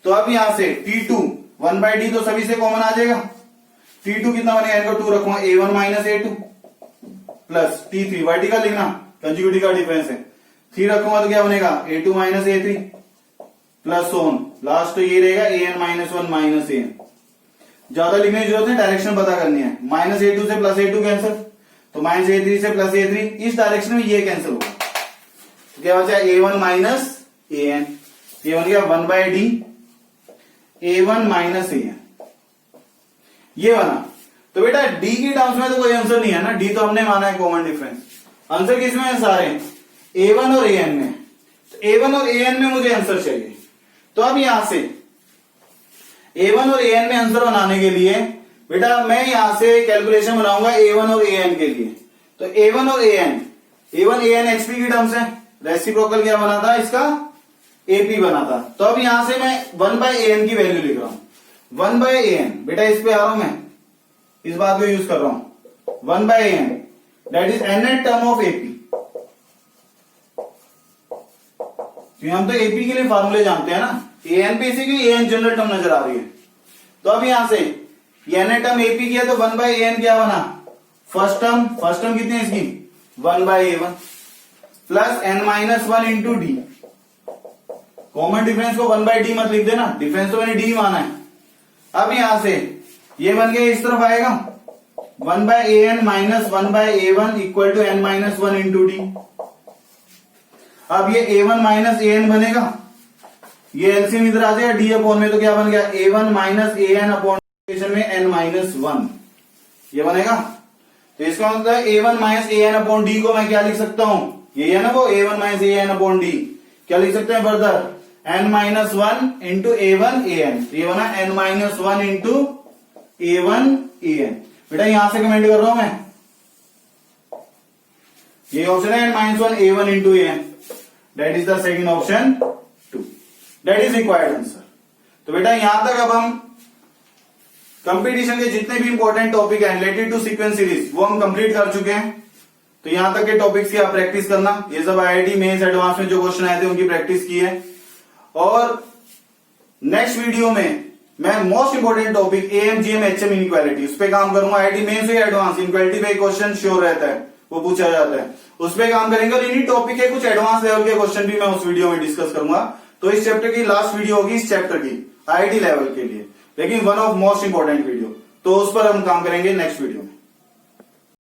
तो अब यहां से t2 1/d तो सभी से कॉमन आ जाएगा, t2 कितना बनेगा, n को 2 रखूंगा a1 minus a2 plus t3 vertical लिखना, कंज्यूगेटिव का डिफरेंस है, 3 रखूंगा तो क्या बनेगा a2 minus a3 plus so on, last तो ये रहेगा an-1 माइनस an। ज्यादा लिखने की जरूरत है, डायरेक्शन पता करनी है। माइनस a2 से प्लस a2 कैंसिल, तो माइनस a3 से प्लस a3, इस डायरेक्शन में ये कैंसिल होगा, तो क्या बचा a1 माइनस an, ये बन गया 1/d a1 माइनस an, ये बना। तो बेटा d की टर्म्स में तो कोई आंसर नहीं है ना, d तो हमने माना है कॉमन डिफरेंस। आंसर किसमें है, सारे a1 और an में, तो a1 और an में मुझे आंसर चाहिए। तो अब यहां से a1 और an में आंसर बनाने के लिए बेटा मैं यहां से कैलकुलेशन बनाऊंगा a1 और an के लिए। तो a1 और an xp की टर्म्स है, रेसिप्रोकल क्या बना था इसका, ap बना था। तो अब यहां से मैं 1/an की वैल्यू लिख रहा हूं, 1/an बेटा इस पे आ रहा हूं मैं, इस बात को यूज कर रहा हूं, 1/an that is nth term of ap। हम तो एपी के लिए फॉर्मूले जानते हैं ना, an पे इसी की an जनरल टर्म नजर आ रही है। तो अब यहां से n टर्म एपी किया तो 1/an क्या बना, फर्स्ट टर्म कितनी है इसकी 1/a1 plus n-1 into D. Common difference को 1/d मत लिख देना, डिफरेंस तो मैंने d माना है। अब यहां से ये बन गया, इस तरफ आएगा 1/an minus 1/a1 equal to n-1 into D. अब ये a1 माइनस an बनेगा, ये एलसीएम इधर आ जाएगा d अपॉन में, तो क्या बन गया a1 माइनस an अपॉन में n-1, ये बनेगा। तो इसका मतलब a1 minus an upon d को मैं क्या लिख सकता हूं, ये है ना वो a1 minus an upon d, क्या लिख सकते हैं further n-1 into a1 an, तो ये बना n-1 इंटू a1 an। बेटा यहां से कमेंट कर रहा हूं मैं, ये ऑप्शन है n-1 a1 into an, that is the second option 2, that is required answer. तो बेटा यहां तक अब हम कंपटीशन के जितने भी इंपॉर्टेंट टॉपिक हैं रिलेटेड टू सीक्वेंस सीरीज वो हम कंप्लीट कर चुके हैं। तो यहां तक के टॉपिक्स की आप प्रैक्टिस करना। ये सब आईआईटी मेंस एडवांस में जो क्वेश्चन आए थे उनकी प्रैक्टिस की है। और नेक्स्ट वीडियो में मैं most important topic A M G M H M inequality उस पर काम करूंगा। आईआईटी मेंस से एडवांस इनइक्वालिटी पे क्वेश्चन श्योर रहता है, वो पूछा जाता है, उस पर काम करेंगे। और इन्हीं टॉपिक के कुछ एडवांस लेवल के क्वेश्चन भी मैं उस वीडियो में डिस्कस करूंगा। तो इस चैप्टर की लास्ट वीडियो होगी इस चैप्टर की आईआईटी लेवल के लिए, लेकिन one of most important video, तो उस पर हम काम करेंगे नेक्स्ट वीडियो।